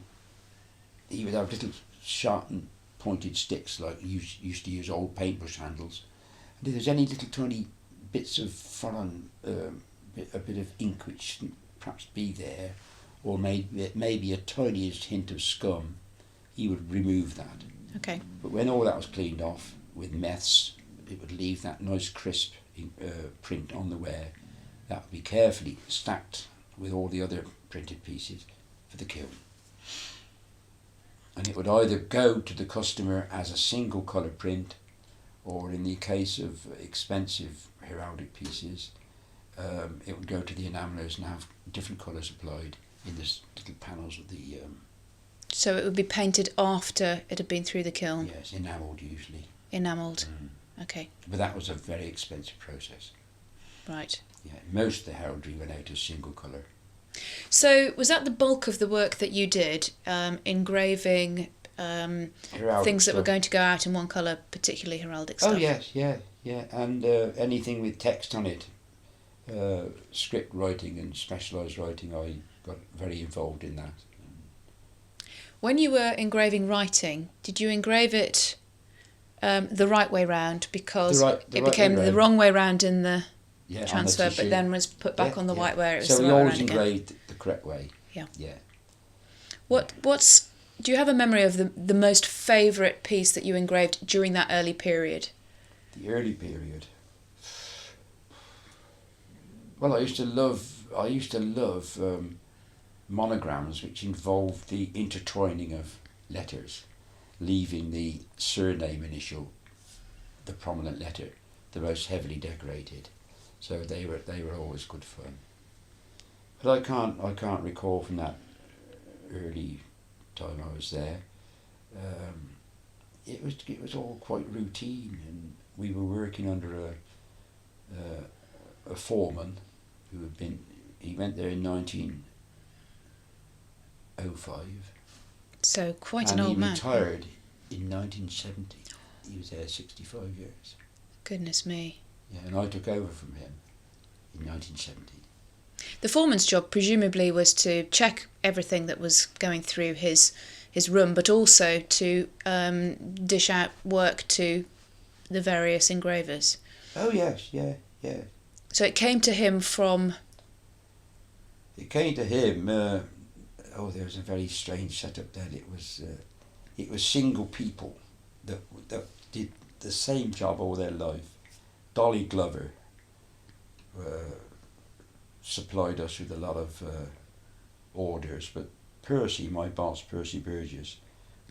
he would have little sharp and pointed sticks like he used to use old paintbrush handles. And if there's any little tiny bits of foreign, a bit of ink which shouldn't perhaps be there, or maybe a tiniest hint of scum, he would remove that. Okay. But when all that was cleaned off with meths, it would leave that nice crisp print on the ware that would be carefully stacked with all the other printed pieces for the kiln. And it would either go to the customer as a single colour print, or in the case of expensive heraldic pieces, it would go to the enamellers and have different colours applied in the little panels of the... So it would be painted after it had been through the kiln? Yes, enamelled usually. Enamelled, okay. But that was a very expensive process. Right. Yeah, most of the heraldry went out as single colour. So was that the bulk of the work that you did, engraving things that were going to go out in one colour, particularly heraldic stuff? Oh yes, yeah, and anything with text on it, script writing and specialised writing, I got very involved in that. When you were engraving writing, did you engrave it the right way round, because it became the wrong way round in the transfer, but then was put back on the whiteware? It was so the we right way always round engraved the correct way. Yeah. Yeah. Do you have a memory of the most favourite piece that you engraved during that early period? The early period. Well, I used to love monograms which involved the intertwining of letters, leaving the surname initial, the prominent letter, the most heavily decorated. So they were always good fun. But I can't recall from that early time I was there. It was all quite routine, and we were working under a foreman he went there in 1905. So quite an old man. And he retired in 1970. He was there 65 years. Goodness me. Yeah, and I took over from him in 1970. The foreman's job presumably was to check everything that was going through his room, but also to dish out work to the various engravers. Oh yes, yeah. So it came to him from... It came to him, there was a very strange setup then. It was single people that did the same job all their life. Dolly Glover supplied us with a lot of orders, but Percy, my boss, Percy Burgess,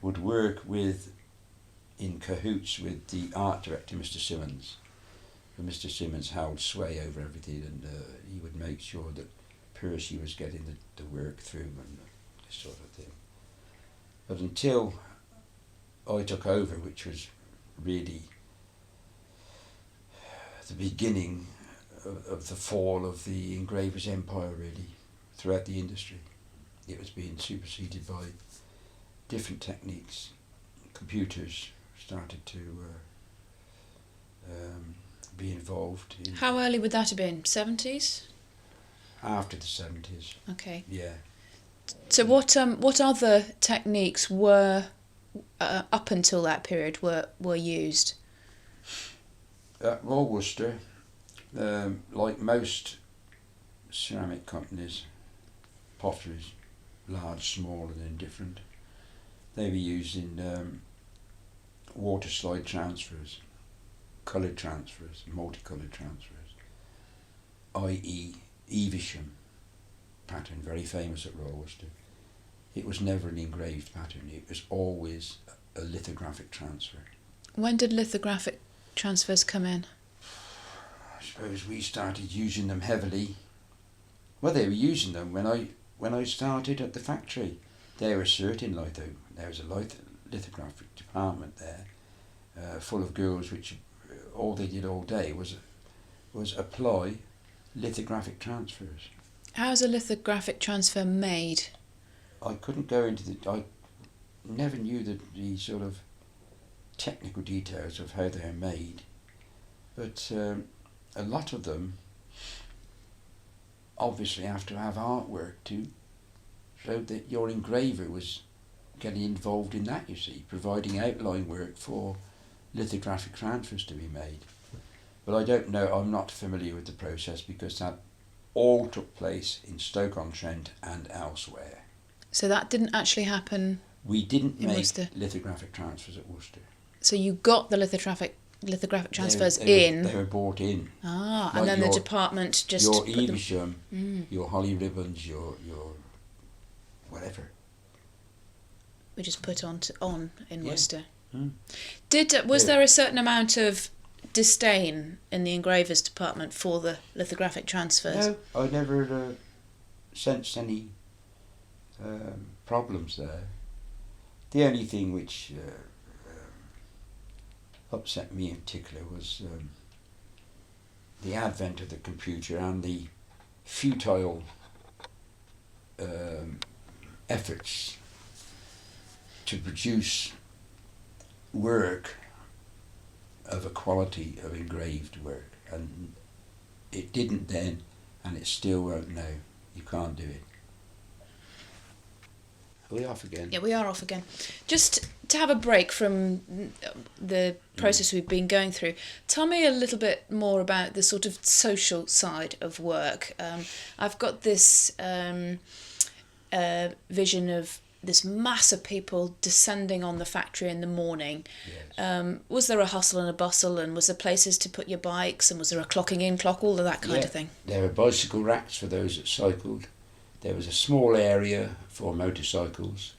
would work in cahoots with the art director, Mr. Simmons. And Mr. Simmons held sway over everything, and he would make sure that Percy was getting the work through and this sort of thing. But until I took over, which was really the beginning of the fall of the engraver's empire, really, throughout the industry. It was being superseded by different techniques. Computers started to be involved. How early would that have been? 70s? After the 70s. Okay. Yeah. So what other techniques were up until that period were used? At Royal Worcester, like most ceramic companies, potteries, large, small and indifferent, they were using water slide transfers, coloured transfers, multicoloured transfers, i.e. Evesham pattern, very famous at Royal Worcester. It was never an engraved pattern, it was always a lithographic transfer. When did lithographic transfers come in? I suppose we started using them heavily. Well, they were using them when I started at the factory. There was certain there was a lithographic department there, full of girls, which all they did all day was apply lithographic transfers. How's a lithographic transfer made? I couldn't go into I never knew the sort of technical details of how they're made, but a lot of them obviously have to have artwork too, so that your engraver was getting involved in that, you see, providing outline work for lithographic transfers to be made. But I don't know, I'm not familiar with the process because that all took place in Stoke-on-Trent and elsewhere. So that didn't actually happen. We didn't make Worcester. lithographic transfers at Worcester. So you got the lithographic transfers They were bought in. Ah, Like and then the department just your put them. Evesham, your holly ribbons, your whatever. We just put on in Yeah. Worcester. Mm. Was there a certain amount of disdain in the engravers department for the lithographic transfers? No, I never sensed any problems there. The only thing which upset me in particular was the advent of the computer and the futile efforts to produce work of a quality of engraved work, and it didn't then, and it still won't now. You can't do it. Are we off again? Yeah, we are off again. Just to have a break from the process we've been going through, tell me a little bit more about the sort of social side of work. I've got this vision of this mass of people descending on the factory in the morning. Yes. Was there a hustle and a bustle, and was there places to put your bikes, and was there a clocking in clock, all of that kind of thing? There were bicycle racks for those that cycled. There was a small area for motorcycles.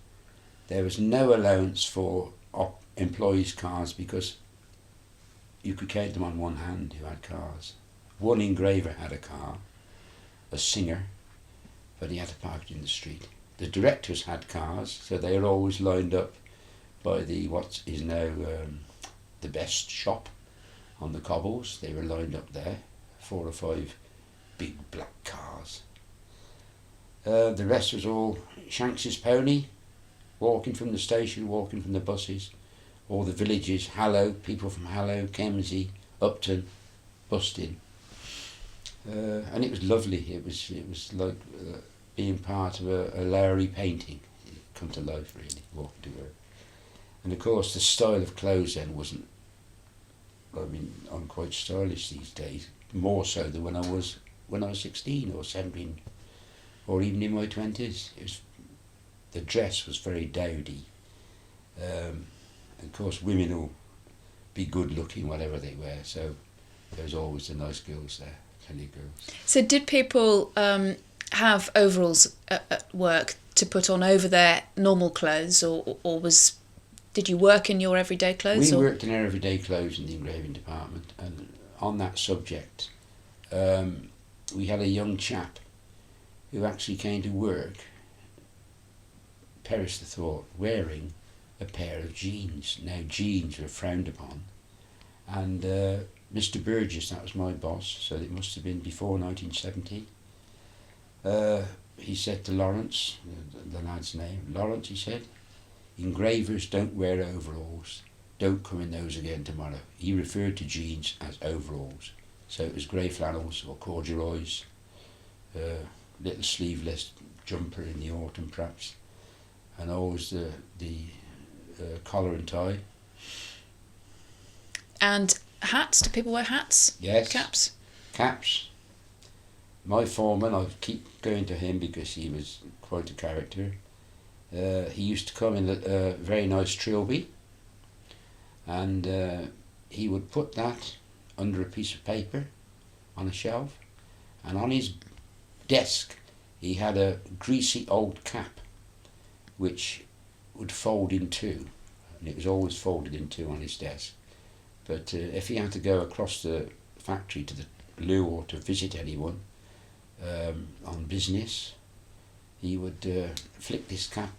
There was no allowance for employees' cars because you could count them on one hand who had cars. One engraver had a car, a singer, but he had to park it in the street. The directors had cars, so they were always lined up by what is now the best shop on the cobbles. They were lined up there, 4 or 5 big black cars. The rest was all Shanks's pony, walking from the station, walking from the buses, all the villages, Hallow, people from Hallow, Kemsey, Upton, busting. And it was lovely. It was like being part of a Lowry painting. It come to life, really, walking to work. And of course the style of clothes then wasn't, I mean, I'm quite stylish these days, more so than when I was 16 or 17 or even in my 20s. The dress was very dowdy. And of course women will be good looking whatever they wear, so there's always the nice girls there, plenty of girls. So did people have overalls at work to put on over their normal clothes, or did you work in your everyday clothes? We worked in our everyday clothes in the engraving department, and on that subject we had a young chap who actually came to work, perish the thought, wearing a pair of jeans. Now jeans were frowned upon, and Mr. Burgess, that was my boss, so it must have been before 1970, he said to Lawrence, the lad's name, Lawrence, he said, engravers don't wear overalls, don't come in those again tomorrow. He referred to jeans as overalls, so it was grey flannels or corduroys, little sleeveless jumper in the autumn perhaps, and always the collar and tie. And hats? Do people wear hats? Yes. Caps? Caps. My foreman, I keep going to him because he was quite a character. He used to come in a very nice trilby, and he would put that under a piece of paper on a shelf, and on his desk he had a greasy old cap which would fold in two, and it was always folded in two on his desk. But if he had to go across the factory to the loo or to visit anyone on business, he would flick this cap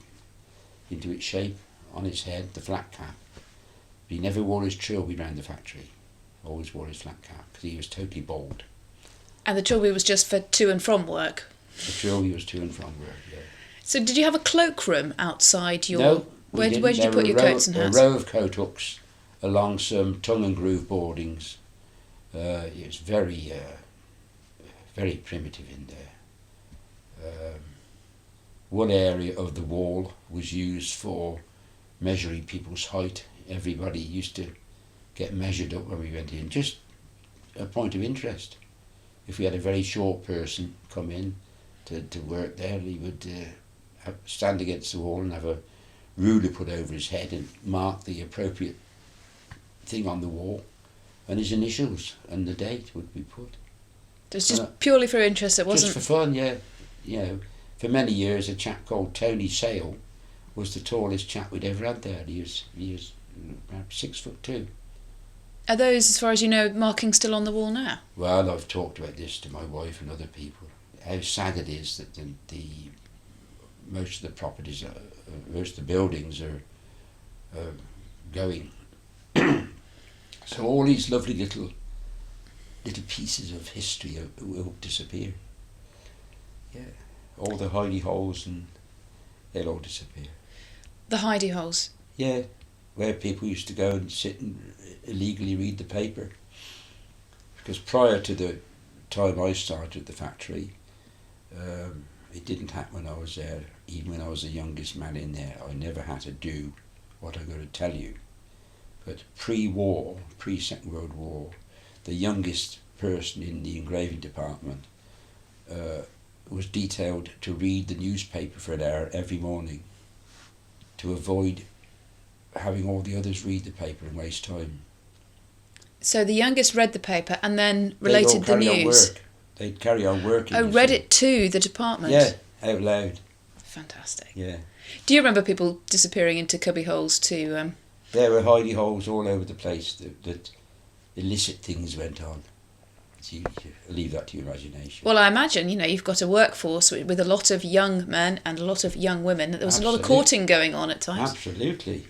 into its shape on his head, the flat cap. But he never wore his trilby round the factory. Always wore his flat cap because he was totally bald. And the trilby was just for to and from work? The trilby was to and from work, yeah. So did you have a cloakroom outside your... No, where did you put your coats and hats? A row of coat hooks along some tongue and groove boardings. It was very, very primitive in there. One area of the wall was used for measuring people's height. Everybody used to get measured up when we went in, just a point of interest. If we had a very short person come in to work there, he would stand against the wall and have a ruler put over his head and mark the appropriate thing on the wall, and his initials and the date would be put. It was just purely for interest, it wasn't... Just for fun, yeah. You know, for many years a chap called Tony Sale was the tallest chap we'd ever had there. He was about 6'2". Are those, as far as you know, markings still on the wall now? Well, I've talked about this to my wife and other people, how sad it is that the most of the properties, most of the buildings are going. So all these lovely little pieces of history will disappear. Yeah, all the hidey holes, and they'll all disappear. The hidey holes? Yeah, where people used to go and sit and illegally read the paper. Because prior to the time I started at the factory, it didn't happen when I was there. Even when I was the youngest man in there, I never had to do what I'm going to tell you. But pre-war, pre-Second World War, the youngest person in the engraving department was detailed to read the newspaper for an hour every morning to avoid having all the others read the paper and waste time. So the youngest read the paper and then related the news? They'd carry on working. Oh, read it to the department? Yeah, out loud. Fantastic. Yeah. Do you remember people disappearing into cubby holes to... There were hidey holes all over the place that illicit things went on. So you leave that to your imagination. Well, I imagine, you've got a workforce with a lot of young men and a lot of young women. There was a lot of courting going on at times. Absolutely.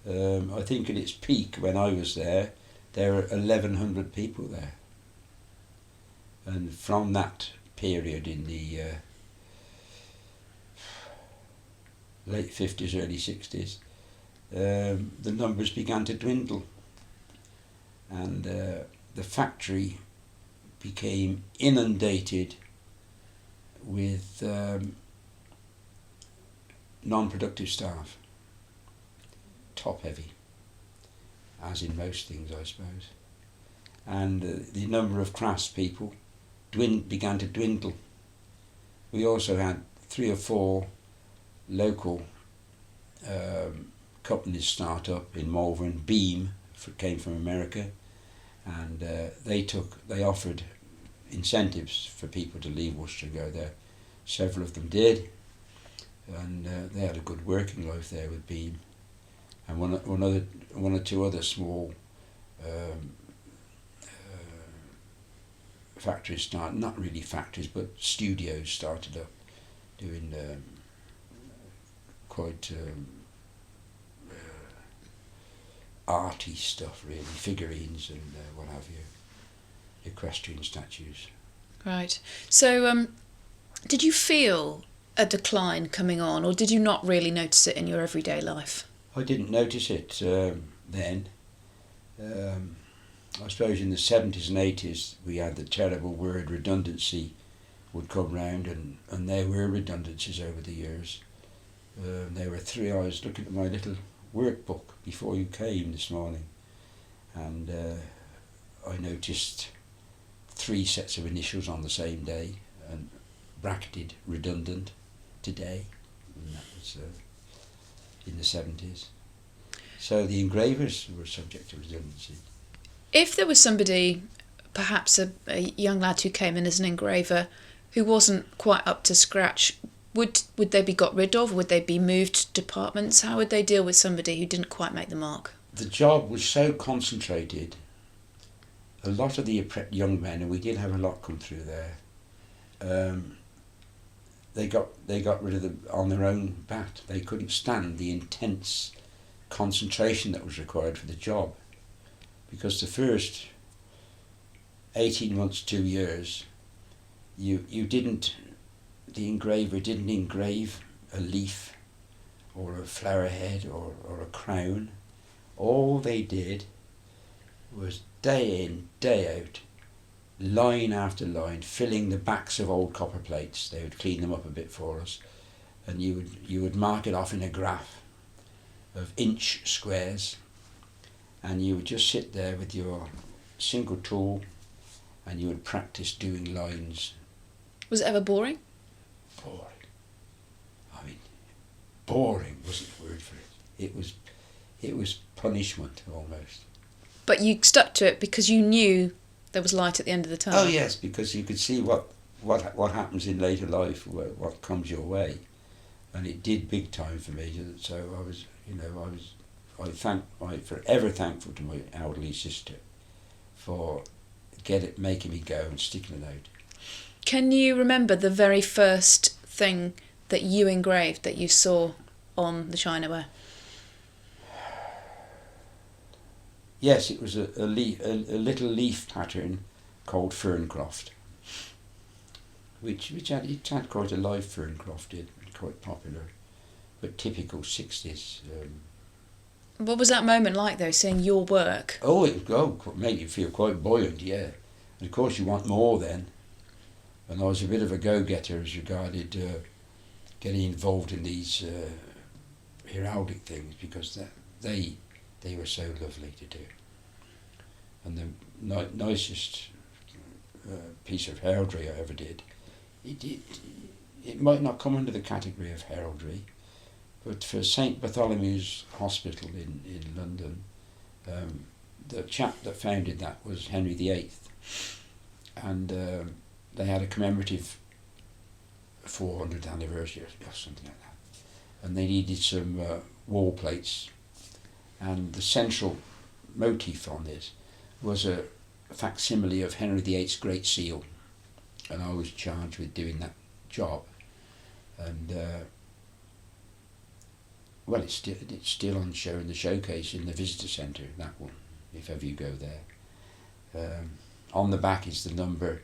I think at its peak when I was there were 1,100 people there. And from that period in the late 50s, early 60s, the numbers began to dwindle, and the factory became inundated with non-productive staff, top heavy, as in most things I suppose, and the number of crafts people began to dwindle. We also had 3 or 4 local companies start up in Malvern. Beam came from America, and they offered incentives for people to leave Worcester and go there. Several of them did, and they had a good working life there with Beam, and one or two other small factories started, not really factories but studios started up doing quite arty stuff, really, figurines and what have you, equestrian statues. Right. So did you feel a decline coming on, or did you not really notice it in your everyday life? I didn't notice it then. I suppose in the 70s and 80s we had the terrible word redundancy, would come round, and there were redundancies over the years. There were three. I was looking at my little workbook before you came this morning, and I noticed 3 sets of initials on the same day, and bracketed redundant today, and that was in the 70s. So the engravers were subject to redundancy. If there was somebody, perhaps a young lad who came in as an engraver, who wasn't quite up to scratch, would they be got rid of? Would they be moved departments? How would they deal with somebody who didn't quite make the mark? The job was so concentrated. A lot of the young men, and we did have a lot come through there, they got rid of them on their own bat. They couldn't stand the intense concentration that was required for the job, because the first 18 months, 2 years, the engraver didn't engrave a leaf or a flower head or a crown. All they did was day in, day out, line after line, filling the backs of old copper plates. They would clean them up a bit for us, and you would mark it off in a graph of inch squares, and you would just sit there with your single tool, and you would practice doing lines. Was it ever boring? Boring. I mean, boring wasn't the word for it. It was punishment almost. But you stuck to it because you knew there was light at the end of the tunnel. Oh yes, because you could see what happens in later life, what comes your way, and it did big time for me. So I'm forever thankful to my elderly sister for making me go and sticking it out. Can you remember the very first thing that you engraved that you saw on the chinaware? Yes, it was a little leaf pattern called Ferncroft, which had quite a life. Ferncroft did, quite popular, but typical 60s. What was that moment like though, seeing your work? Oh, it would make you feel quite buoyant, yeah. And of course you want more then. And I was a bit of a go-getter as regarded getting involved in these heraldic things, because they were so lovely to do. And the nicest piece of heraldry I ever did, it might not come under the category of heraldry, but for St Bartholomew's Hospital in London, the chap that founded that was Henry VIII, and they had a commemorative 400th anniversary or something like that, and they needed some wall plates, and the central motif on this was a facsimile of Henry VIII's Great Seal, and I was charged with doing that job. And well, it's still on show in the showcase in the visitor centre, that one, if ever you go there. On the back is the number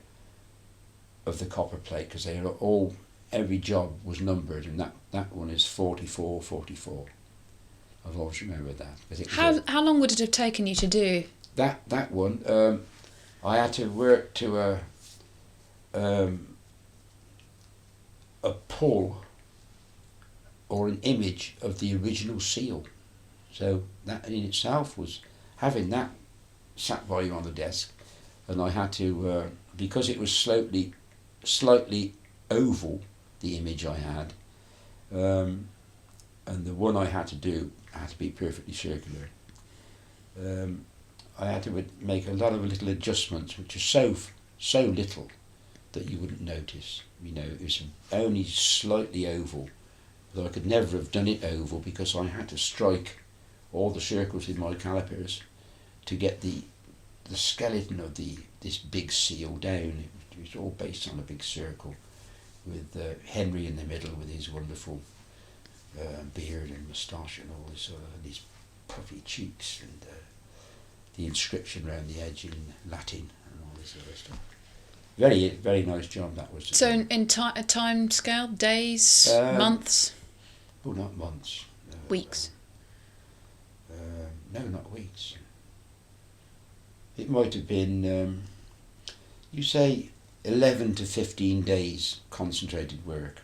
of the copper plate, because they are every job was numbered, and that one is 4444. I've always remembered that. How long would it have taken you to do? That one, I had to work to a pull or an image of the original seal. So that in itself was, having that sat by you on the desk, and I had to, because it was slightly oval, the image I had, and the one I had to do had to be perfectly circular. I had to make a lot of little adjustments, which are so little that you wouldn't notice. It was only slightly oval, though I could never have done it oval, because I had to strike all the circles in my calipers to get the skeleton of this big seal down. It was all based on a big circle with Henry in the middle with his wonderful beard and moustache and all this, and his puffy cheeks, and the inscription around the edge in Latin and all this other stuff. Very, very nice job that was. So in a time scale, days, months? Oh, not months. Weeks? No, not weeks. It might have been, you say 11 to 15 days concentrated work.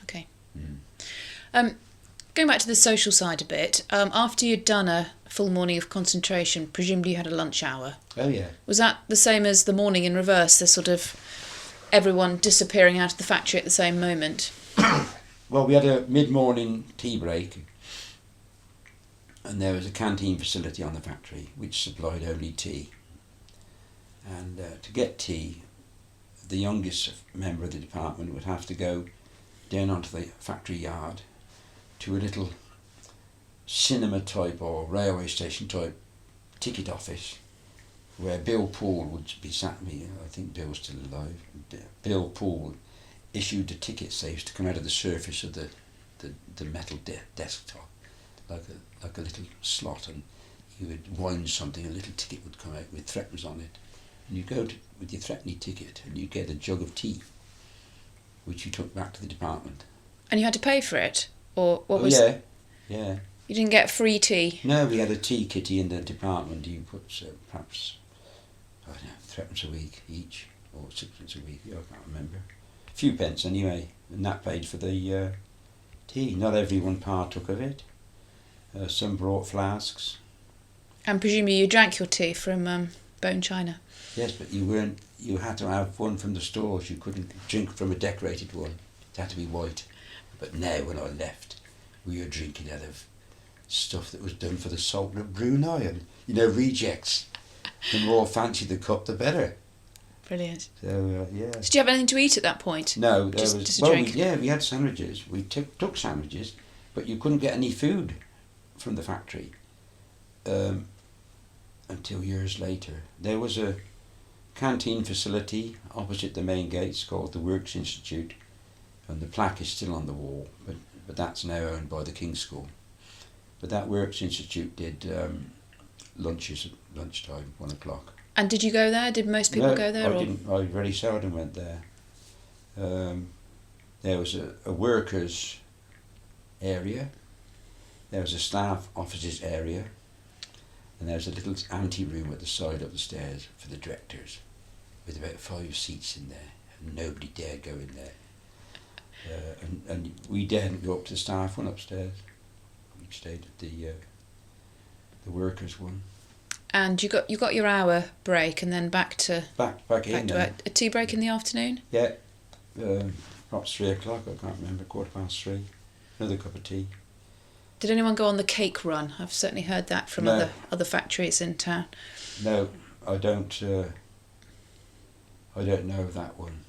Okay. Mm. Going back to the social side a bit, after you'd done a full morning of concentration, presumably you had a lunch hour. Oh yeah. Was that the same as the morning in reverse, the sort of everyone disappearing out of the factory at the same moment? Well, we had a mid-morning tea break, and there was a canteen facility on the factory which supplied only tea. And to get tea, the youngest member of the department would have to go down onto the factory yard to a little cinema type or railway station type ticket office where Bill Poole would be sat me. I think Bill's still alive. Bill Poole issued the ticket safes to come out of the surface of the metal desktop, like a little slot, and you would wind something, a little ticket would come out with threatens on it, and you'd go with your threatening ticket and you'd get a jug of tea, which you took back to the department. And you had to pay for it, or what was? Yeah. You didn't get free tea. No, we had a tea kitty in the department. You put perhaps, I don't know, threepence a week each, or sixpence a week. I can't remember. A few pence anyway, and that paid for the tea. Not everyone partook of it. Some brought flasks. And presumably you drank your tea from bone china. Yes, but you had to have one from the stores. You couldn't drink from a decorated one. It had to be white. But now, when I left, we were drinking out of stuff that was done for the Sultan of Brunei, and rejects. The more fancy the cup, the better. Brilliant. So yeah. Did you have anything to eat at that point? No, there just was a drink. we had sandwiches. We took sandwiches, but you couldn't get any food from the factory until years later. There was a canteen facility opposite the main gates called the Works Institute, and the plaque is still on the wall, but that's now owned by the King's School. But that Works Institute did lunches at lunchtime, 1 o'clock. And did you go there? Did most people go there? I didn't. I very seldom went there. There was a workers' area, there was a staff offices area, and there was a little ante-room at the side of the stairs for the directors, with about 5 seats in there, and nobody dared go in there. And we daren't go up to the staff one upstairs. We stayed at the workers one. And you got your hour break, and then back to a tea break in the afternoon. Yeah, perhaps 3 o'clock. I can't remember. 3:15. Another cup of tea. Did anyone go on the cake run? I've certainly heard that from other factories in town. No, I don't. I don't know of that one.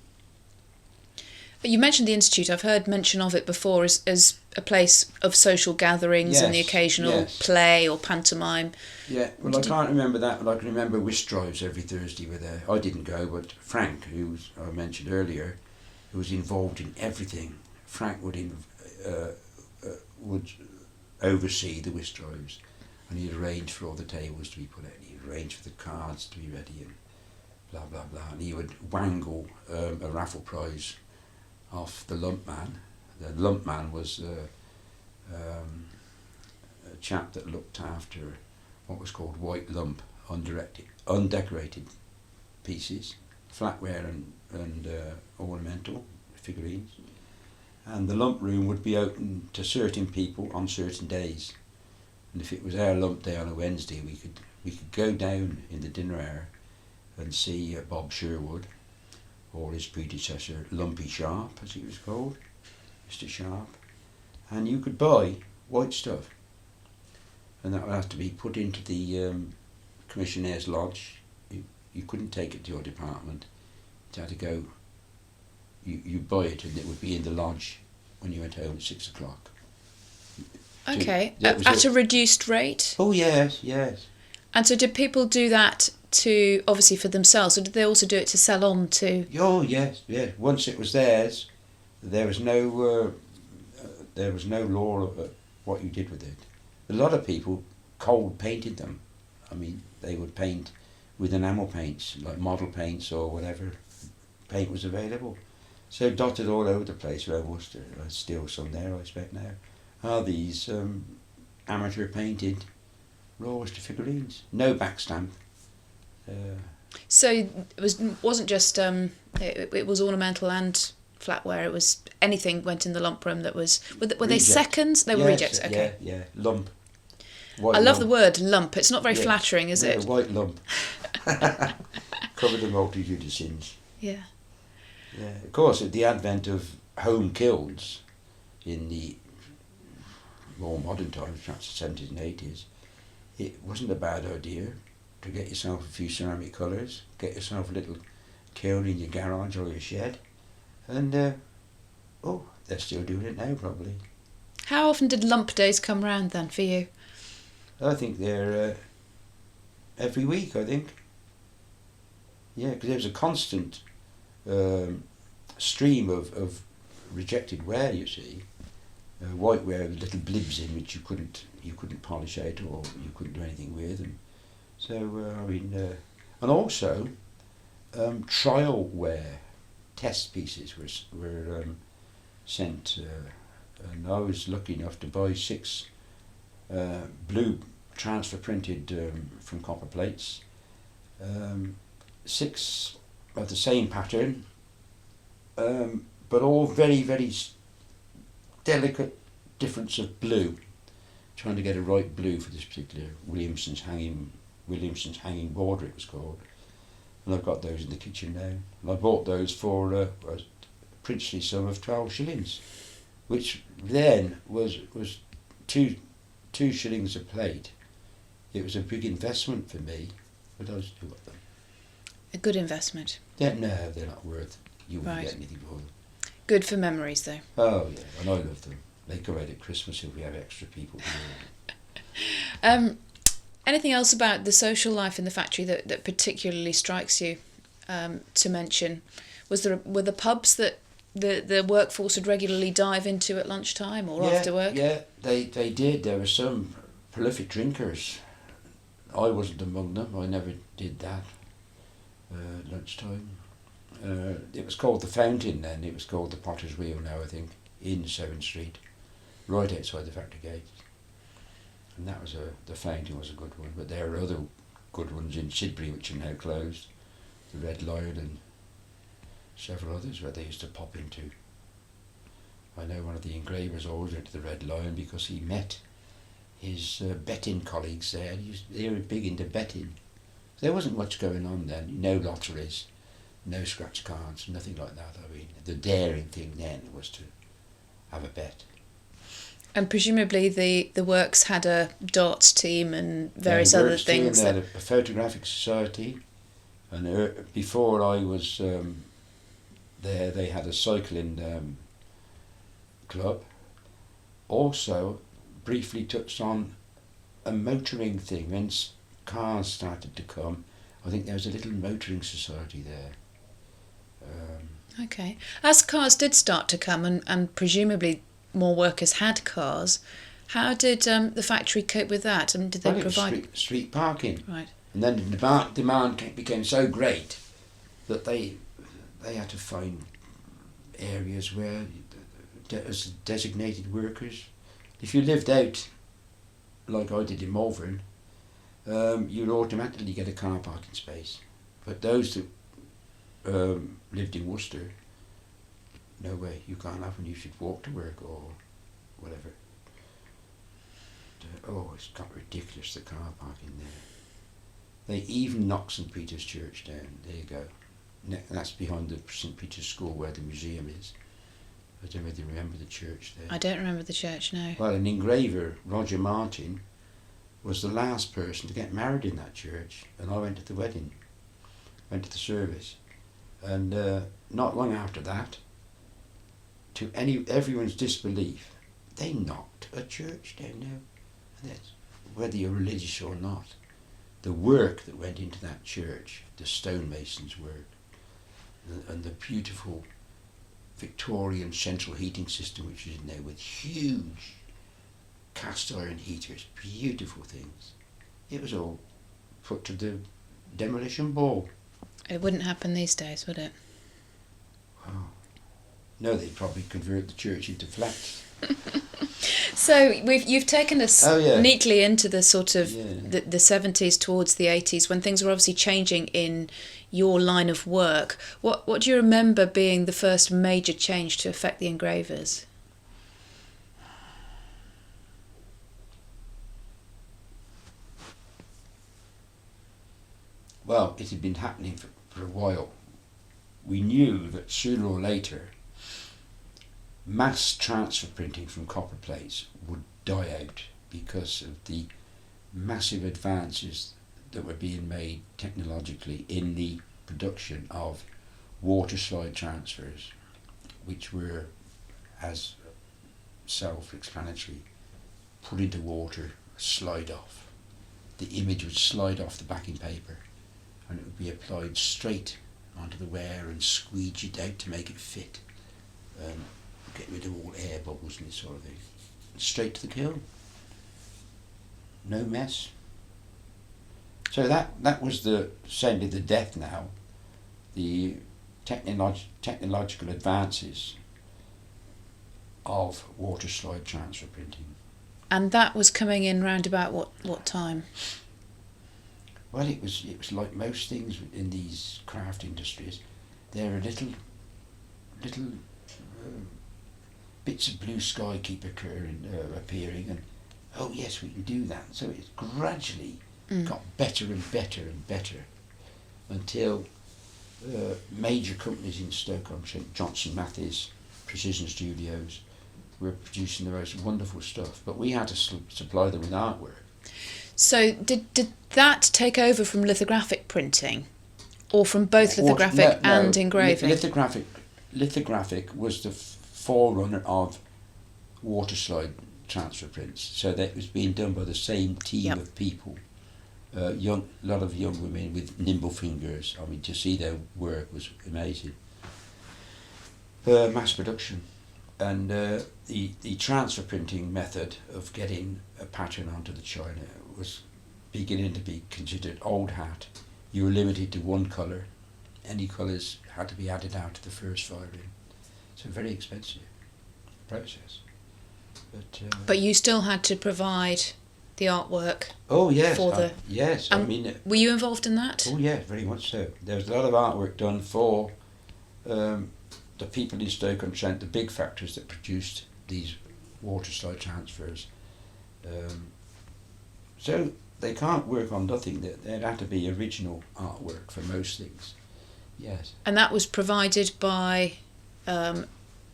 You mentioned the Institute. I've heard mention of it before as a place of social gatherings and the occasional play or pantomime. Yeah, well, I can't remember that, but I can remember whist drives every Thursday were there. I didn't go, but Frank, who I mentioned earlier, who was involved in everything, Frank would oversee the whist drives, and he'd arrange for all the tables to be put out, he'd arrange for the cards to be ready, and blah, blah, blah, and he would wangle a raffle prize off the lump man. The lump man was a chap that looked after what was called white lump, undecorated pieces, flatware and ornamental figurines. And the lump room would be open to certain people on certain days. And if it was our lump day on a Wednesday, we could go down in the dinner hour and see Bob Sherwood, or his predecessor, Lumpy Sharp, as he was called, Mr. Sharp, and you could buy white stuff, and that would have to be put into the commissionaire's lodge. You couldn't take it to your department. You had to go. You buy it, and it would be in the lodge when you went home at 6 o'clock. Okay, at a reduced rate. Oh yes. And so, did people do that to obviously for themselves, or did they also do it to sell on to? Oh yes. Once it was theirs, there was no law of what you did with it. A lot of people cold painted them. I mean, they would paint with enamel paints, like model paints or whatever paint was available. So dotted all over the place around Worcester. There's still some there, I expect now. Are these amateur painted Royal Worcester figurines? No back stamp. So wasn't just it was ornamental and flatware. It was anything went in the lump room that was. Were they seconds? They were rejects. Okay. Yeah, lump. White I love lump. the word lump. It's not very flattering, is it? White lump. Covered a multitude of sins. Yeah. Yeah. Of course, at the advent of home kilns in the more modern times, perhaps the 70s and 80s, it wasn't a bad idea to get yourself a few ceramic colours, get yourself a little kiln in your garage or your shed, and they're still doing it now probably. How often did lump days come round then for you? I think they're every week, I think. Yeah, because there was a constant stream of rejected ware, you see. Whiteware with little blibs in which you couldn't polish out or you couldn't do anything with. And so, and also trial ware, test pieces were sent, and I was lucky enough to buy 6 blue transfer printed from copper plates, 6 of the same pattern, but all very, very delicate difference of blue, trying to get a right blue for this particular Williamson's hanging border, it was called, and I've got those in the kitchen now. And I bought those for a princely sum of 12 shillings, which then was 2 shillings a plate. It was a big investment for me, but I was doing them. A good investment. No, they're not worth. You wouldn't get anything for them. Good for memories, though. Oh yeah, and I love them. They come out at Christmas if we have extra people here. Anything else about the social life in the factory that particularly strikes you to mention? Were the pubs that the workforce would regularly dive into at lunchtime or after work? Yeah, they did. There were some prolific drinkers. I wasn't among them. I never did that. Lunchtime. It was called the Fountain then. It was called the Potter's Wheel now, I think, in 7th Street, right outside the factory gates. And that was the Fountain was a good one. But there are other good ones in Sidbury which are now closed. The Red Lion and several others where they used to pop into. I know one of the engravers always went to the Red Lion because he met his betting colleagues there. They were big into betting. There wasn't much going on then. No lotteries, no scratch cards, nothing like that. I mean, the daring thing then was to have a bet. And presumably the works had a darts team and various other things. They had a photographic society, and before I was there, they had a cycling club. Also, briefly touched on a motoring thing. When cars started to come, I think there was a little motoring society there. Okay. As cars did start to come and presumably more workers had cars, how did the factory cope with that? And did they provide street parking? Right. And then the demand became so great that they had to find areas where as designated workers. If you lived out like I did in Malvern, you'd automatically get a car parking space. But those that lived in Worcester, no way, you can't have one. You should walk to work or whatever. It's got ridiculous, the car parking there. They even knocked St Peter's Church down. There you go. That's behind the St Peter's School where the museum is. I don't know whether you remember the church there. I don't remember the church, no. Well, an engraver, Roger Martin, was the last person to get married in that church, and I went to the wedding, went to the service, and not long after that, to everyone's disbelief, they knocked a church down now. And that's, whether you're religious or not, the work that went into that church, the stonemasons' work, and the beautiful Victorian central heating system which is in there with huge cast iron heaters, beautiful things. It was all put to the demolition ball. It wouldn't happen these days, would it? Oh. No, they'd probably convert the church into flats. So you've taken us Oh, yeah. neatly into the sort of Yeah. the 70s towards the 80s, when things were obviously changing in your line of work. What do you remember being the first major change to affect the engravers? Well, it had been happening for a while. We knew that sooner or later mass transfer printing from copper plates would die out because of the massive advances that were being made technologically in the production of water slide transfers, which were, as self-explanatory, put into water, slide off. The image would slide off the backing paper and it would be applied straight onto the ware and squeegee it out to make it fit. Get rid of all air bubbles and this sort of thing. Straight to the kiln. No mess. So that was certainly the death now. The technological advances of water slide transfer printing. And that was coming in round about what time? Well, it was like most things in these craft industries. There are little bits of blue sky keep appearing, and oh yes, we can do that. So it's gradually got better and better and better until major companies in Stoke-on-Trent, Johnson Matthey's, Precision Studios, were producing the most wonderful stuff. But we had to supply them with artwork. So did that take over from lithographic printing, or from both lithographic and engraving? Lithographic was the forerunner of water slide transfer prints. So that was being done by the same team of people. A lot of young women with nimble fingers. I mean, to see their work was amazing. Mass production. And the transfer printing method of getting a pattern onto the china was beginning to be considered old hat. You were limited to one colour. Any colours had to be added out to the first firing. It's a very expensive process. But you still had to provide the artwork. Oh yes, for the yes. I mean, were you involved in that? Oh yeah, very much so. There was a lot of artwork done for the people in Stoke-on-Trent, the big factories that produced these water slide transfers. So they can't work on nothing. There'd have to be original artwork for most things. Yes. And that was provided by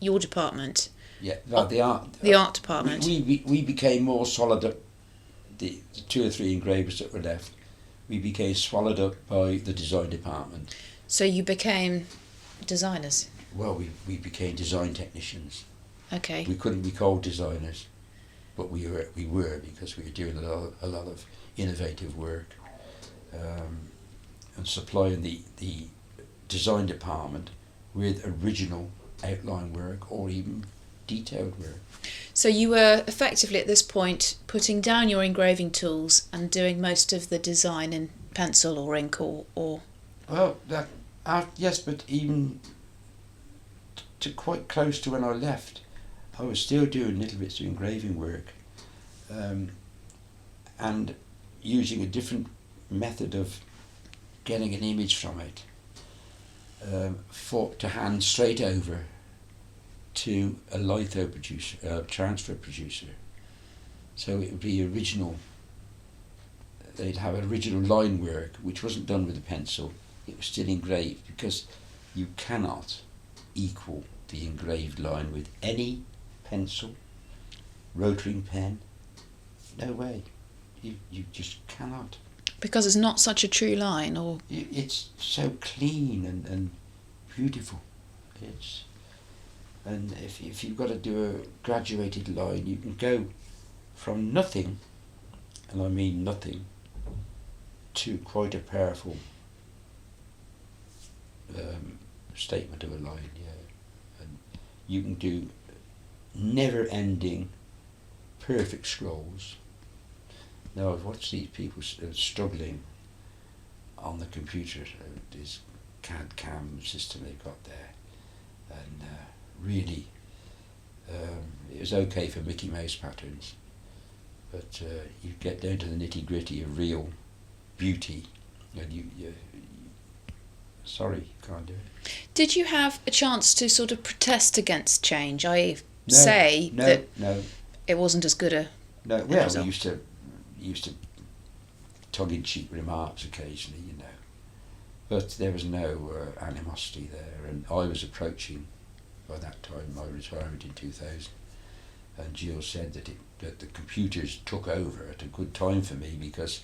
your department. Yeah, like the art department. We became more solid up. The 2 or 3 engravers that were left, we became swallowed up by the design department. So you became designers? Well, we became design technicians. Okay. We couldn't be called designers, but we were because we were doing a lot of innovative work, and supplying the design department with original outline work or even detailed work. So you were effectively at this point putting down your engraving tools and doing most of the design in pencil or ink or. Well, yes, but even to quite close to when I left, I was still doing little bits of engraving work, and using a different method of getting an image from it, to hand straight over to a litho producer, transfer producer. So it would be original. They'd have original line work, which wasn't done with a pencil. It was still engraved, because you cannot equal the engraved line with any pencil, rotary pen. No way. You just cannot. Because it's not such a true line, or. It's so clean and beautiful. And if you've got to do a graduated line, you can go from nothing, and I mean nothing, to quite a powerful statement of a line, yeah. And you can do never-ending, perfect scrolls. Now I've watched these people struggling on the computer, this CAD/CAM system they've got there, and really, was okay for Mickey Mouse patterns, but you get down to the nitty gritty of real beauty, and you sorry, you can't do it. Did you have a chance to sort of protest against change? No, that no. it wasn't as good a No, well, result. we used to tongue-in-cheek remarks occasionally, you know, but there was no animosity there, and I was approaching by that time my retirement in 2000, and Jill said that the computers took over at a good time for me, because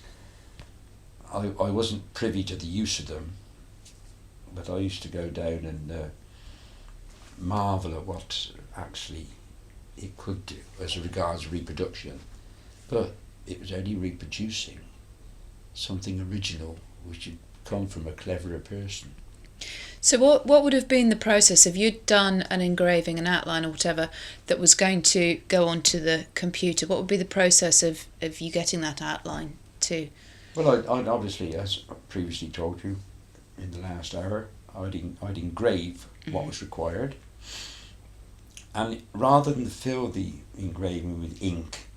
I wasn't privy to the use of them, but I used to go down and marvel at what actually it could do as regards reproduction, but it was only reproducing something original which had come from a cleverer person. So what would have been the process if you'd done an engraving, an outline or whatever that was going to go onto the computer? What would be the process of you getting that outline to? Well, I'd obviously, as I previously told you in the last hour, I'd engrave what was required, and rather than fill the engraving with ink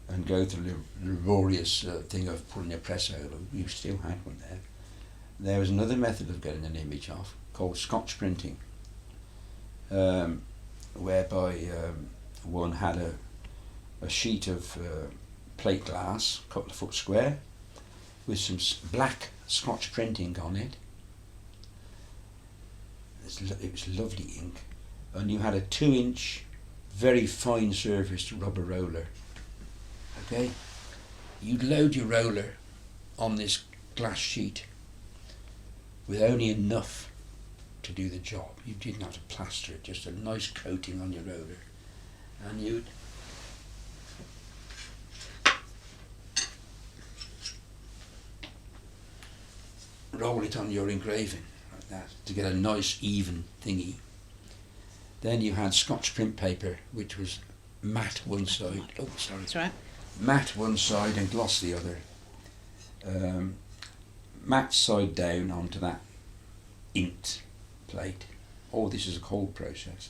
and go through the laborious thing of pulling a press over, you still had one there. There was another method of getting an image off called Scotch printing, whereby one had a sheet of plate glass, a couple of foot square, with some black Scotch printing on it. It was lovely ink, and you had a 2-inch, very fine surfaced rubber roller. Okay, you'd load your roller on this glass sheet with only enough to do the job. You didn't have to plaster it, just a nice coating on your roller, and you'd roll it on your engraving like that to get a nice even thingy. Then you had Scotch print paper, which was matte one side. Oh, sorry. That's right. Matte one side and gloss the other. Matte side down onto that inked plate. All this is a cold process,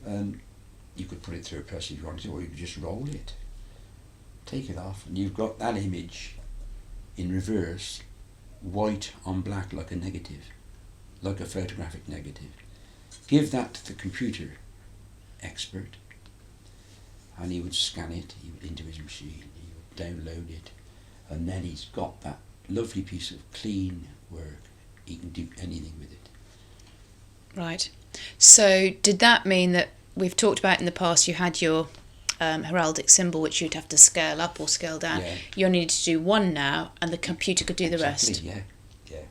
and you could put it through a press if you wanted to, or you could just roll it, take it off, and you've got that image in reverse, white on black, like a negative, like a photographic negative. Give that to the computer expert, and he would scan it into his machine, he would download it, and then he's got that lovely piece of clean work. He can do anything with it. Right. So did that mean that we've talked about in the past you had your heraldic symbol which you'd have to scale up or scale down? Yeah. You only need to do one now and the computer could do the rest? Exactly, yeah.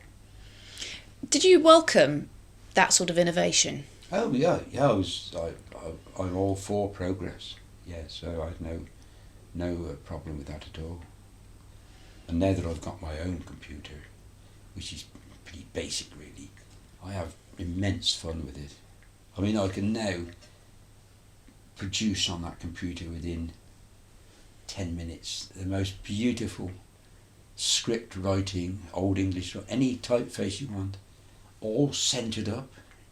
Did you welcome that sort of innovation? Oh yeah. I'm all for progress. Yeah, so I had no problem with that at all. And now that I've got my own computer, which is pretty basic really, I have immense fun with it. I mean, I can now produce on that computer within 10 minutes the most beautiful script writing, Old English, any typeface you want, all centred up,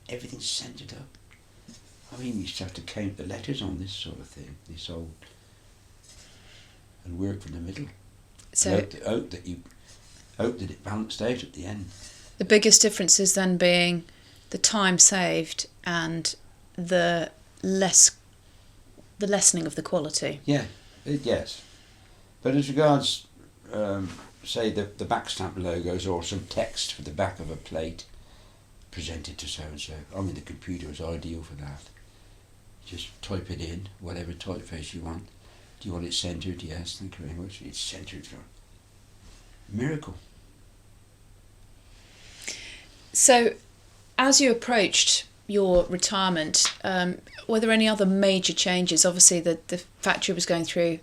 everything's centred up. I mean, we used to have to count the letters on this sort of thing, this old, and work from the middle. So hope that it balanced out at the end. the biggest difference is then being the time saved and the lessening of the quality. Yeah, yes. But as regards, say, the back stamp logos or some text for the back of a plate presented to so-and-so, I mean, the computer is ideal for that. Just type it in, whatever typeface you want. Do you want it centred? Yes, thank you very much. It's centred. Miracle. So as you approached your retirement, were there any other major changes? Obviously the factory was going through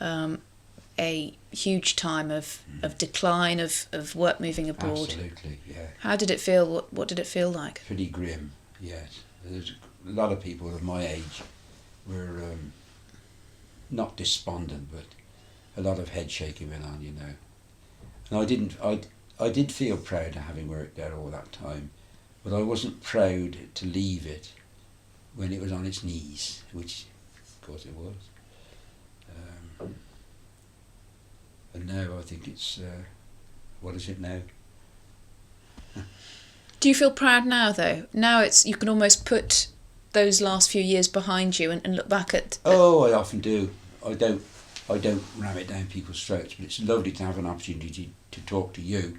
a huge time of decline, of work moving abroad. Absolutely, yeah. How did it feel? What did it feel like? Pretty grim, yes. There's a lot of people of my age were not despondent, but a lot of head shaking went on, you know. And I did feel proud of having worked there all that time, but I wasn't proud to leave it when it was on its knees, which course it was. And now I think it's, what is it now? Do you feel proud now, though? Now you can almost put those last few years behind you and look back at... Oh, I often do. I don't ram it down people's throats, but it's lovely to have an opportunity to talk to you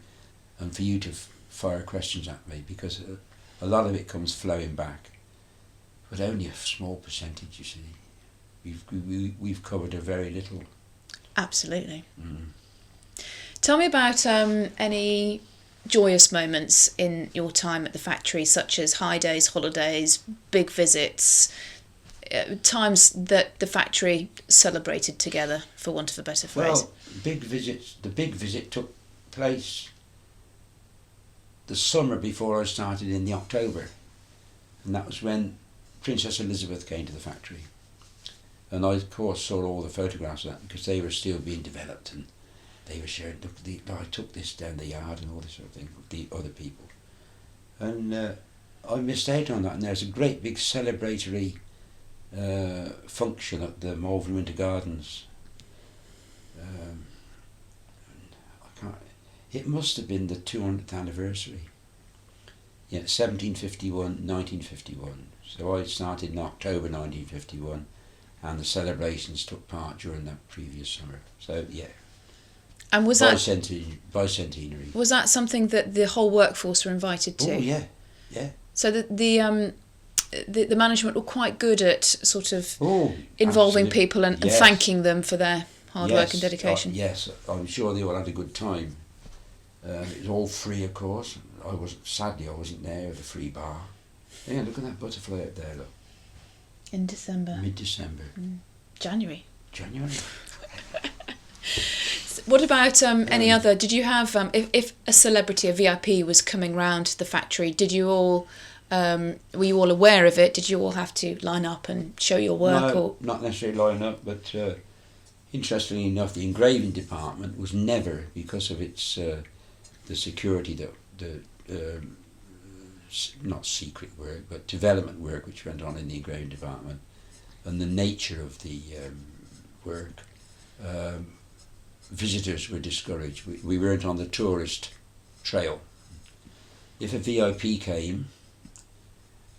and for you to fire questions at me, because a lot of it comes flowing back, but only a small percentage, you see. We've covered a very little. Absolutely. Tell me about any joyous moments in your time at the factory, such as high days, holidays, big visits, times that the factory celebrated together, for want of a better phrase. Well, the big visit took place the summer before I started, in the October, and that was when Princess Elizabeth came to the factory, and I of course saw all the photographs of that, because they were still being developed, and they were sharing, look, I took this down the yard and all this sort of thing with the other people, and I missed out on that. And there's a great big celebratory function at the Malvern Winter Gardens. It must have been the 200th anniversary. Yeah, 1751, 1951. So I started in October 1951, and the celebrations took part during that previous summer. So yeah. And was bicentenary. Was that something that the whole workforce were invited to? Oh yeah. So the management were quite good at sort of involving absolutely. people and Yes. thanking them for their hard work and dedication. Yes, I'm sure they all had a good time. It was all free, of course. Sadly I wasn't there at the free bar. Yeah, look at that butterfly up there, look. In December. Mid-December. January. What about any other? Did you have if a celebrity, a VIP, was coming round the factory? Did you all were you all aware of it? Did you all have to line up and show your work? No, not necessarily line up, but interestingly enough, the engraving department was never, because of its the security, not secret work, but development work which went on in the engraving department, and the nature of the work. Visitors were discouraged. We weren't on the tourist trail. If a VIP came,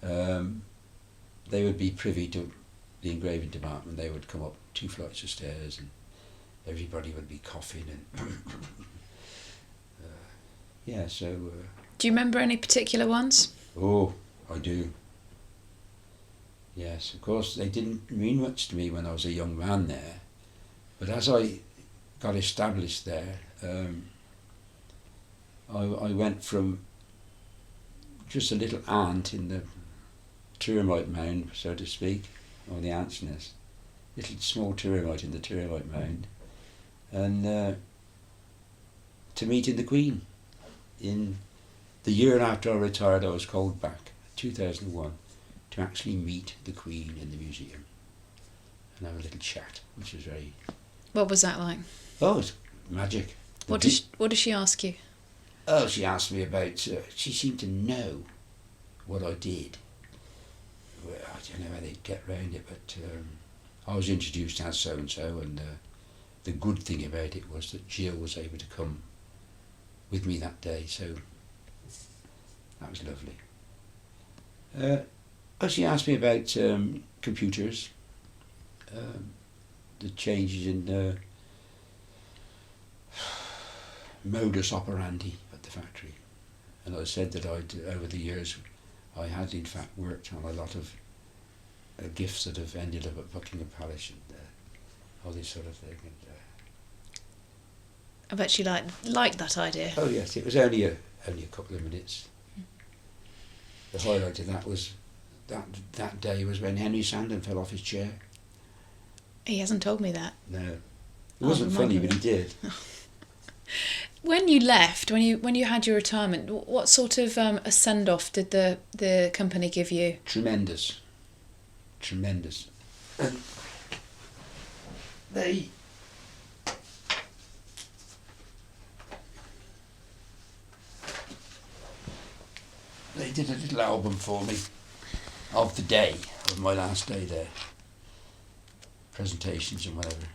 they would be privy to the engraving department. They would come up 2 flights of stairs, and everybody would be coughing and yeah. So. Do you remember any particular ones? Oh, I do. Yes, of course they didn't mean much to me when I was a young man there, but as I got established there, I went from just a little ant in the termite mound, so to speak, or the ant's nest, little small termite in the termite mound, and to meeting the Queen. In the year after I retired, I was called back, 2001, to actually meet the Queen in the museum and have a little chat, which was very... What was that like? Oh, it's magic. What does she ask you? Oh, she asked me about... she seemed to know what I did. Well, I don't know how they'd get round it, but I was introduced as so-and-so, and the good thing about it was that Jill was able to come with me that day, so that was lovely. She asked me about computers, the changes in modus operandi at the factory, and I said that over the years I had in fact worked on a lot of gifts that have ended up at Buckingham Palace and all this sort of thing. And, I bet she liked that idea. oh yes, it was only a couple of minutes. The highlight of that was that day was when Henry Sandon fell off his chair. He hasn't told me that. No, it wasn't funny, but he did. When you left, when you had your retirement, what sort of a send off did the company give you? Tremendous. And they did a little album for me of the day, of my last day there. presentations and whatever.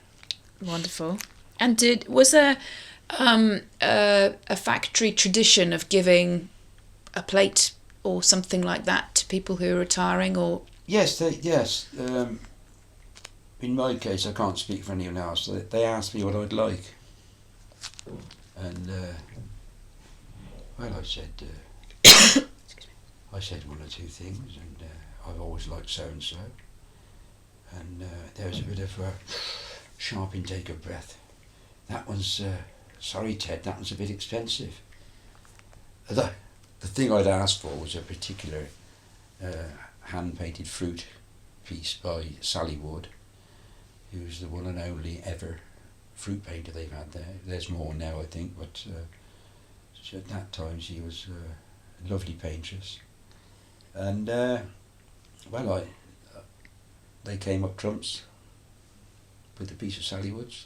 Wonderful. And was there a factory tradition of giving a plate or something like that to people who are retiring, or? Yes, yes. In my case, I can't speak for anyone else. They asked me what I'd like, and well, I said one or two things, and I've always liked so and so, and there was a bit of a sharp intake of breath. That one's sorry, Ted. That one's a bit expensive. The thing I'd asked for was a particular hand-painted fruit piece by Sally Wood, who's the one and only ever fruit painter they've had there. There's more now, I think, but at that time she was a lovely paintress. And well, they came up trumps with a piece of Sally Wood's.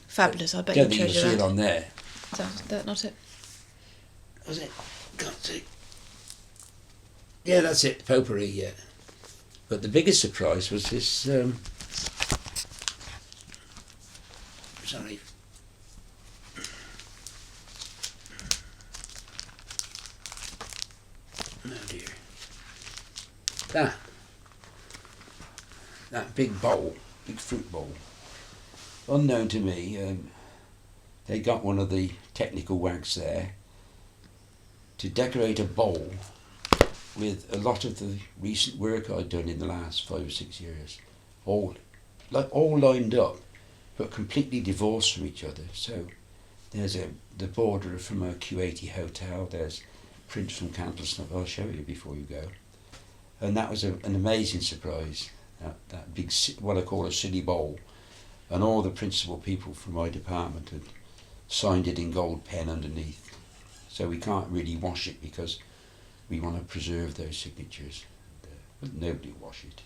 Fabulous! I bet you treasure that. Don't think you'll see it on there. Is that not it? Was it? Can't see. Yeah, that's it. Potpourri. Yeah. But the biggest surprise was this. Sorry. Oh dear. That big bowl, big fruit bowl. Unknown to me, they got one of the technical wags there to decorate a bowl with a lot of the recent work I'd done in the last 5 or 6 years, all lined up, but completely divorced from each other. So there's the border from a Q80 hotel. There's prints from Candlesnap. I'll show you before you go. And that was an amazing surprise. That big, what I call a silly bowl, and all the principal people from my department had signed it in gold pen underneath. So we can't really wash it because we want to preserve those signatures. But nobody will wash it.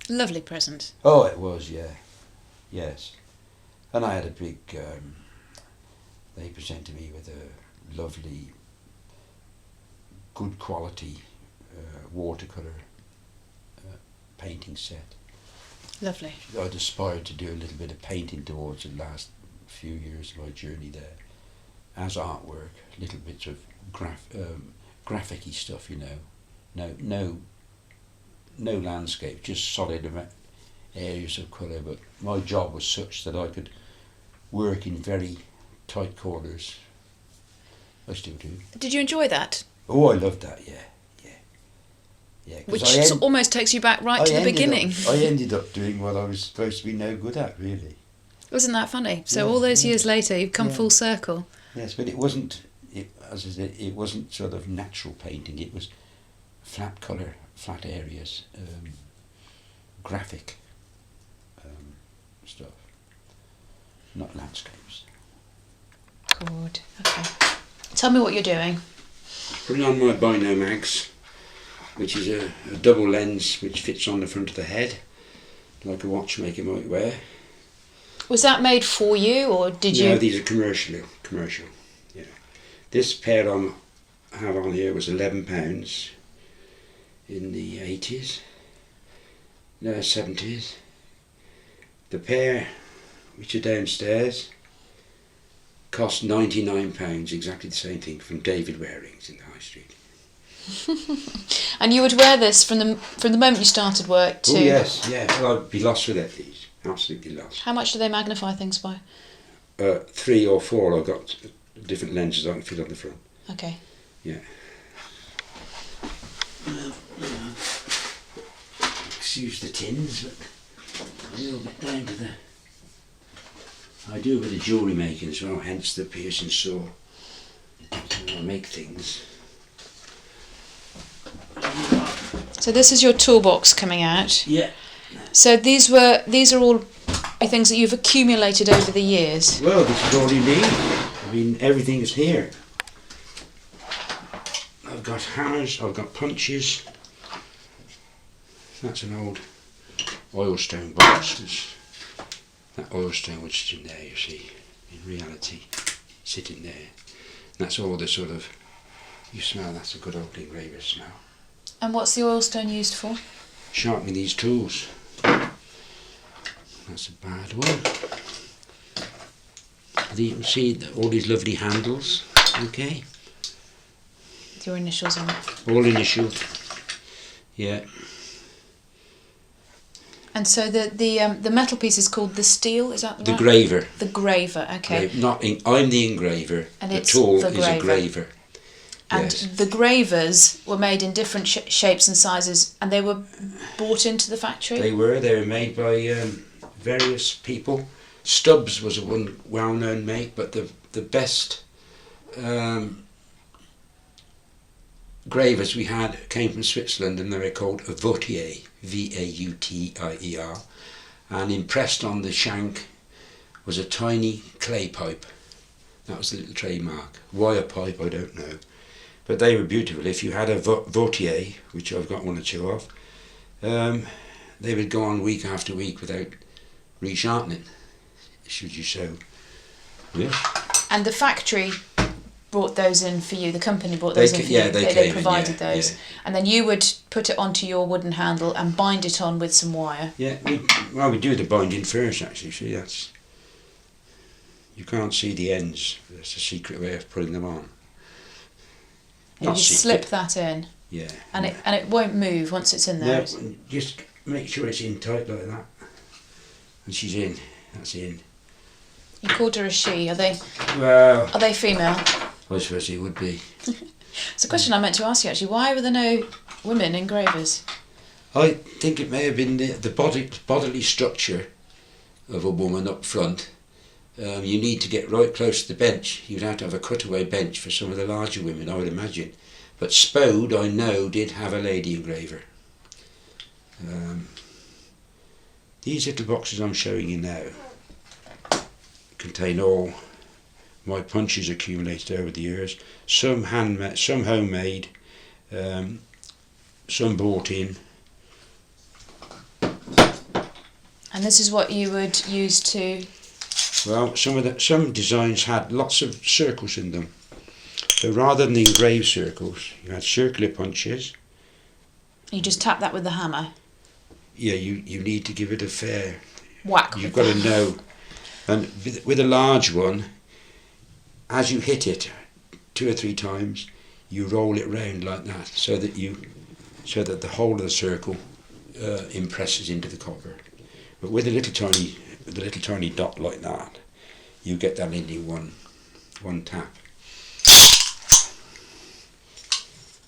Lovely present. Oh, it was, yeah. Yes. And I had a big, they presented me with a lovely, good quality watercolour painting set. Lovely. I'd aspired to do a little bit of painting towards the last few years of my journey there, as artwork, little bits of graphic-y stuff, you know. No landscape, just solid areas of colour. But my job was such that I could work in very tight corners. I still do. Did you enjoy that? Oh, I loved that. Yeah. Which almost takes you back right to the beginning. I ended up doing what I was supposed to be no good at, really. Wasn't that funny? So all those years later, you've come full circle. Yes, but it wasn't. As I said, it wasn't sort of natural painting. It was flat colour, flat areas, graphic stuff, not landscapes. Good. Okay. Tell me what you're doing. Putting on my Bino Mags, which is a double lens which fits on the front of the head, like a watchmaker might wear. Was that made for you, or did you? No, these are commercial. Yeah. This pair I have on here was £11 in the 80s, no 70s. The pair, which are downstairs, cost £99, exactly the same thing, from David Waring's in the High Street. And you would wear this from the moment you started work to... Oh yes, yeah. Well, I'd be lost without these. Absolutely lost. How much do they magnify things by? 3 or 4. I've got different lenses I can fit on the front. Okay. Yeah. Excuse the tins, but a little bit down to the... I do a bit of jewellery making as well, hence the piercing saw. I make things. So this is your toolbox coming out. Yeah. So these are all things that you've accumulated over the years. Well, this is all you need. I mean, everything's here. I've got hammers, I've got punches. That's an old oilstone box. That oilstone would sit in there, you see, in reality, sitting there. And that's all the sort of, you smell, that's a good old engraver smell. And what's the oilstone used for? Sharpening these tools. That's a bad one. You can see all these lovely handles. Okay. With your initials on it. All initial. Yeah. And so the metal piece is called the steel, is that right? The graver. The graver, okay. I'm the engraver. And the it's tool the is a graver. And yes. the gravers were made in different shapes and sizes, and they were brought into the factory? They were made by various people. Stubbs was a one well-known make, but the best gravers we had came from Switzerland, and they were called a vautier, V-A-U-T-I-E-R, and impressed on the shank was a tiny clay pipe. That was the little trademark. Why a pipe, I don't know. But they were beautiful. If you had a vautier, which I've got one or two of, they would go on week after week without resharpening, should you so wish. And the factory brought those in for you, the company brought those in for you? They provided those. Yeah. And then you would put it onto your wooden handle and bind it on with some wire? Yeah, we do the binding first, actually. See, that's... You can't see the ends. That's a secret way of putting them on. You slip that in. Yeah. And it won't move once it's in there. No, just make sure it's in tight like that. And she's in. That's in. You called her a she. Are they? Well. Are they female? I suppose it would be. It's a question I meant to ask you actually. Why were there no women engravers? I think it may have been the bodily structure of a woman up front. You need to get right close to the bench. You'd have to have a cutaway bench for some of the larger women, I would imagine. But Spode, I know, did have a lady engraver. These little boxes I'm showing you now contain all my punches accumulated over the years. Some handmade, some homemade, some bought in. And this is what you would use to... Well, some designs had lots of circles in them. So rather than the engraved circles, you had circular punches. You just tap that with the hammer? Yeah, you need to give it a fair whack. You've got to know. And with a large one, as you hit it 2 or 3 times, you roll it round like that, so that the whole of the circle impresses into the copper. But with a little tiny dot like that, you get that in one tap.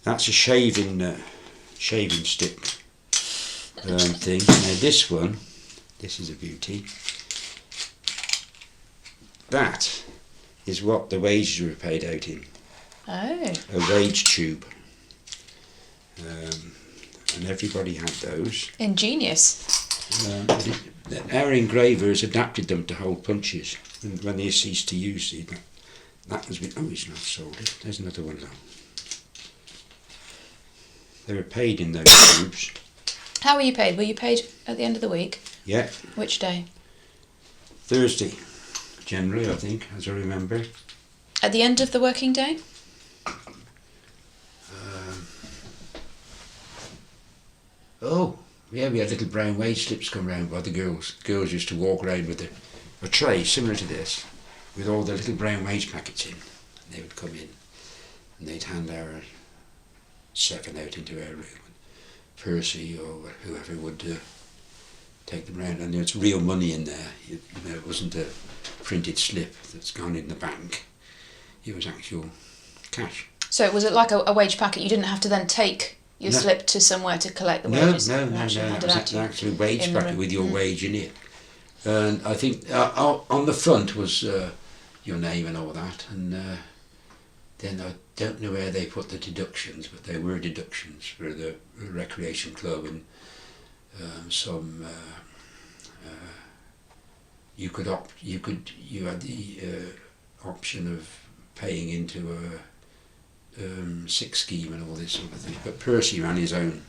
That's a shaving stick thing. Now this is a beauty. That is what the wages were paid out in. Oh. A wage tube. And everybody had those. Ingenious. Our engravers adapted them to hold punches, and when they ceased to use it, that was been. Oh, he's not sold it. There's another one now. They were paid in those tubes. How were you paid? Were you paid at the end of the week? Yeah. Which day? Thursday, generally, I think, as I remember. At the end of the working day? Oh. Yeah, we had little brown wage slips come round by the girls. The girls used to walk around with a tray similar to this, with all the little brown wage packets in. And they would come in, and they'd hand our second out into our room. And Percy or whoever would take them round, and there's real money in there. You know, it wasn't a printed slip that's gone in the bank. It was actual cash. So was it like a wage packet? You didn't have to then take your slip to somewhere to collect the wages? No. It was an actual wage packet with your wage in it. And I think on the front was your name and all that. And then I don't know where they put the deductions, but there were deductions for the recreation club and some. You had the option of paying into a sick scheme and all this sort of thing. But Percy ran his own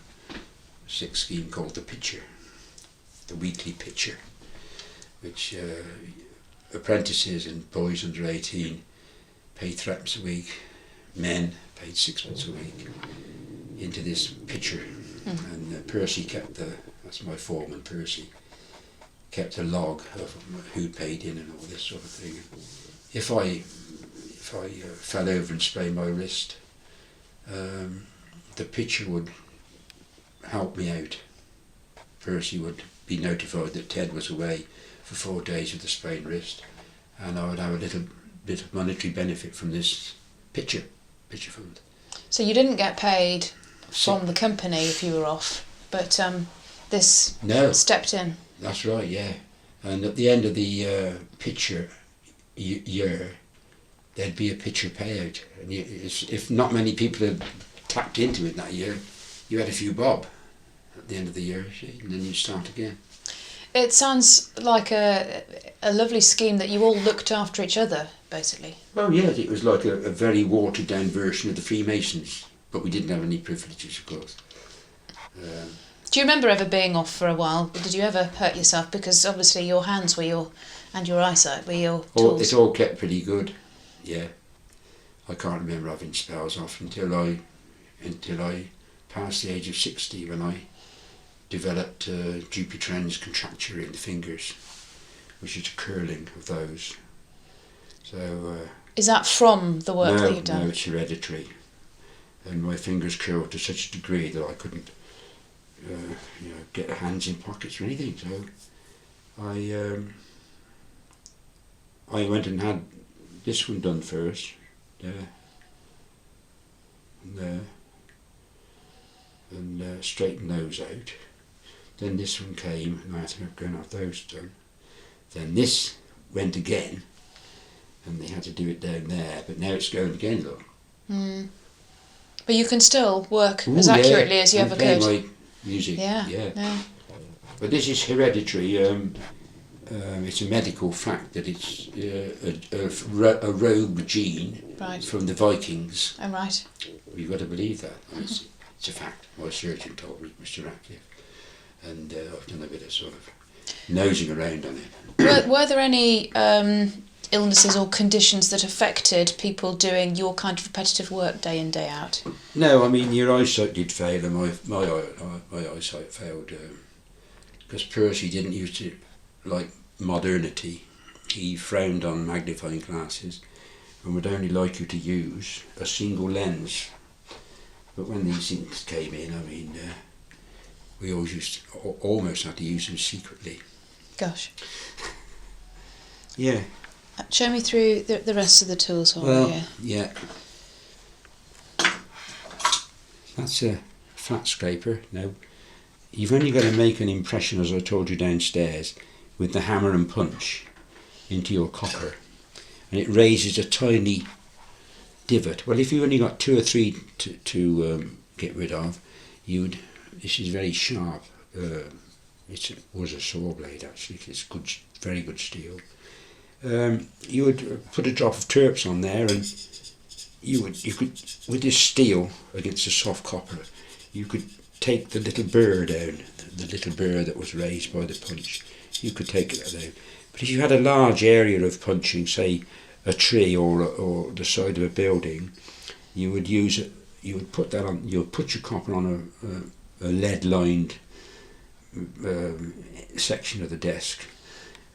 sick scheme called the Pitcher, the weekly Pitcher, which apprentices and boys under 18 paid £3 a week, men paid £6 a week into this Pitcher. And Percy kept that's my foreman, Percy, kept a log of who'd paid in and all this sort of thing. If I fell over and sprained my wrist, the pitcher would help me out. First he would be notified that Ted was away for 4 days with a sprained wrist, and I would have a little bit of monetary benefit from this pitcher fund. So you didn't get paid from the company if you were off, but this stepped in. That's right, yeah. And at the end of the pitcher year, there'd be a pitcher payout. And if not many people had tapped into it that year, you had a few bob at the end of the year, and then you start again. It sounds like a lovely scheme that you all looked after each other, basically. Well, yeah, it was like a very watered down version of the Freemasons, but we didn't have any privileges, of course. Do you remember ever being off for a while? Did you ever hurt yourself? Because obviously your hands were and your eyesight were your tools. It all kept pretty good, yeah. I can't remember having spells off until I passed the age of 60, when I developed Dupuytren's contracture in the fingers, which is a curling of those. So. Is that from the work that you've done? No, it's hereditary, and my fingers curled to such a degree that I couldn't, get hands in pockets or anything. So I went and had this one done first, there, and there, and straightened those out. Then this one came, and I had to go and have those done. Then this went again, and they had to do it down there, but now it's going again, look. Mm. But you can still work as accurately as you ever could. My music, yeah. But this is hereditary. It's a medical fact that it's a rogue gene from the Vikings. Oh, right. You've got to believe that. It's a fact. My surgeon told me, Mr. Ratcliffe. And I've done a bit of sort of nosing around on it. Were there any illnesses or conditions that affected people doing your kind of repetitive work day in, day out? No, I mean, your eyesight did fail, and my eyesight failed, because Percy didn't use it like modernity. He frowned on magnifying glasses and would only like you to use a single lens. But when these things came in, I mean, we almost had to use them secretly. Gosh. Yeah. Show me through the rest of the tools while we're here. Yeah. That's a flat scraper. Now, you've only got to make an impression, as I told you downstairs, with the hammer and punch into your copper, and it raises a tiny divot. Well, if you only got 2 or 3 to get rid of, this is very sharp. It was a saw blade, actually. It's good, very good steel. You would put a drop of turps on there, and you could, with this steel against the soft copper, you could take the little burr down, the little burr that was raised by the punch. You could take it down. But if you had a large area of punching, say a tree or the side of a building, you would use it. You would put that on. You would put your copper on a lead-lined section of the desk,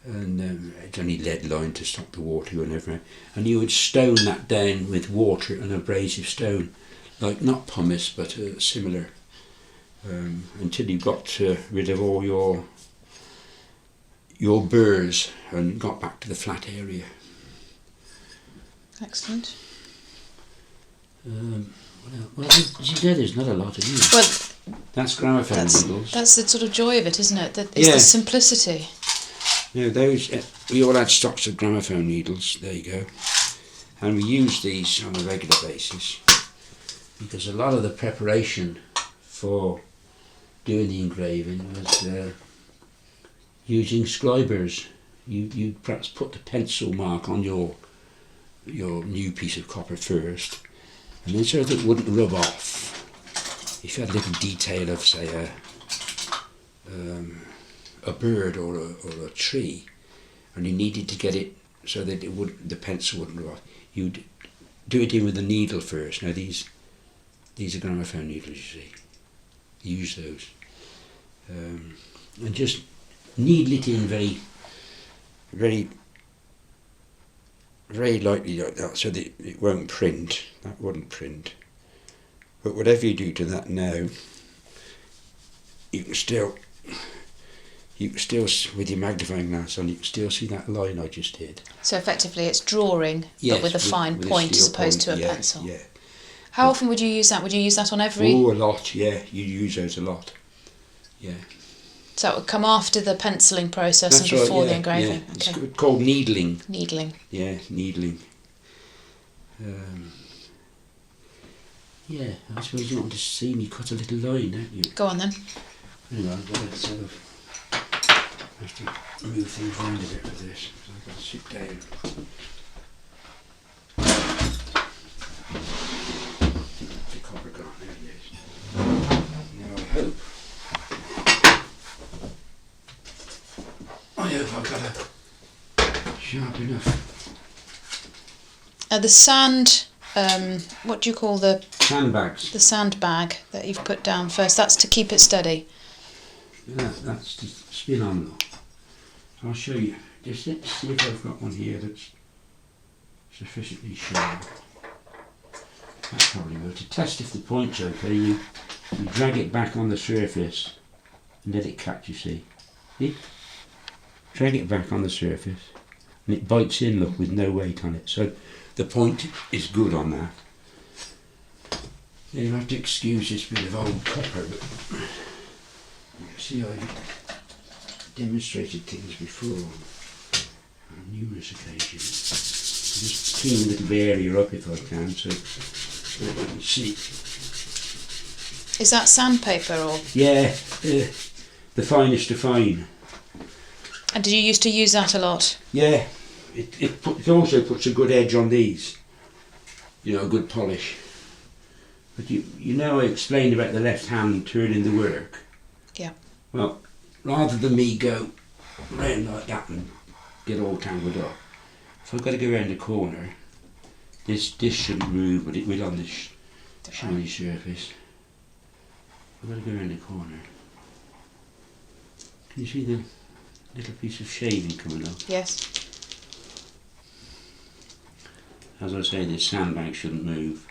and it's only lead-lined to stop the water going everywhere. And you would stone that down with water and abrasive stone, like not pumice but similar, until you got rid of all your burrs and got back to the flat area. Excellent. Well, there's not a lot of use. Well, that's gramophone needles. That's the sort of joy of it, isn't it? It's the simplicity. No, those we all had stocks of gramophone needles. There you go, and we use these on a regular basis because a lot of the preparation for doing the engraving was using scribers. You perhaps put the pencil mark on your new piece of copper first, and then so that it wouldn't rub off. If you had a little detail of, say, a bird or a tree, and you needed to get it so that the pencil wouldn't rub off, you'd do it in with the needle first. Now these are gramophone needles, you see. Use those, and just needle it in very lightly like that, so that it won't print. That wouldn't print. But whatever you do to that now, you can still with your magnifying glass on, you can still see that line I just did. So effectively it's drawing, Yes, but with a fine point as opposed to a pencil. Yeah. How often would you use that? Would you use that on every... Oh, a lot, yeah. You use those a lot. Yeah. So it would come after the penciling process That's and before right, the engraving? Yeah. It's Okay. called needling. Needling. Yeah, needling. Yeah, I suppose you want to see me cut a little line, don't you? Go on then. Hang on, I've got to sort of have to move things around a bit with this. So I've got to sit down. The copper gone, there it is. Now I hope I've got it sharp enough. The sand, what do you call the Sandbags. sandbag that you've put down first? That's to keep it steady. That's to spin on though. I'll show you. Just see if I've got one here that's sufficiently sharp. That probably will. To test if the point's okay, you drag it back on the surface and let it catch, you see. See? Drag it back on the surface and it bites in, look, with no weight on it. So the point is good on that. You'll have to excuse this bit of old copper, but you see I've demonstrated things before on numerous occasions. Just clean a little area up if I can, so you can see. Is that sandpaper or...? Yeah, the finest to fine. And did you used to use that a lot? Yeah, it also puts a good edge on these, you know, a good polish. But you know I explained about the left hand turning the work. Yeah. Well, rather than me go round like that and get all tangled up, if I've got to go round the corner, this shouldn't move, but it will on this shiny surface. I've got to go round the corner. Can you see the little piece of shaving coming up? Yes. As I say, this sandbag shouldn't move.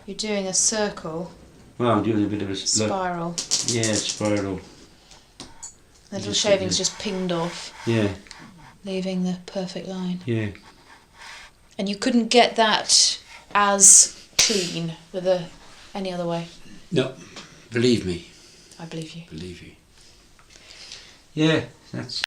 You're doing a circle. Well, I'm doing a bit of a spiral. Yeah, spiral. The little shaving's just pinged off. Yeah. Leaving the perfect line. Yeah. And you couldn't get that as clean with any other way? No, believe me. I believe you. Believe you. Yeah, that's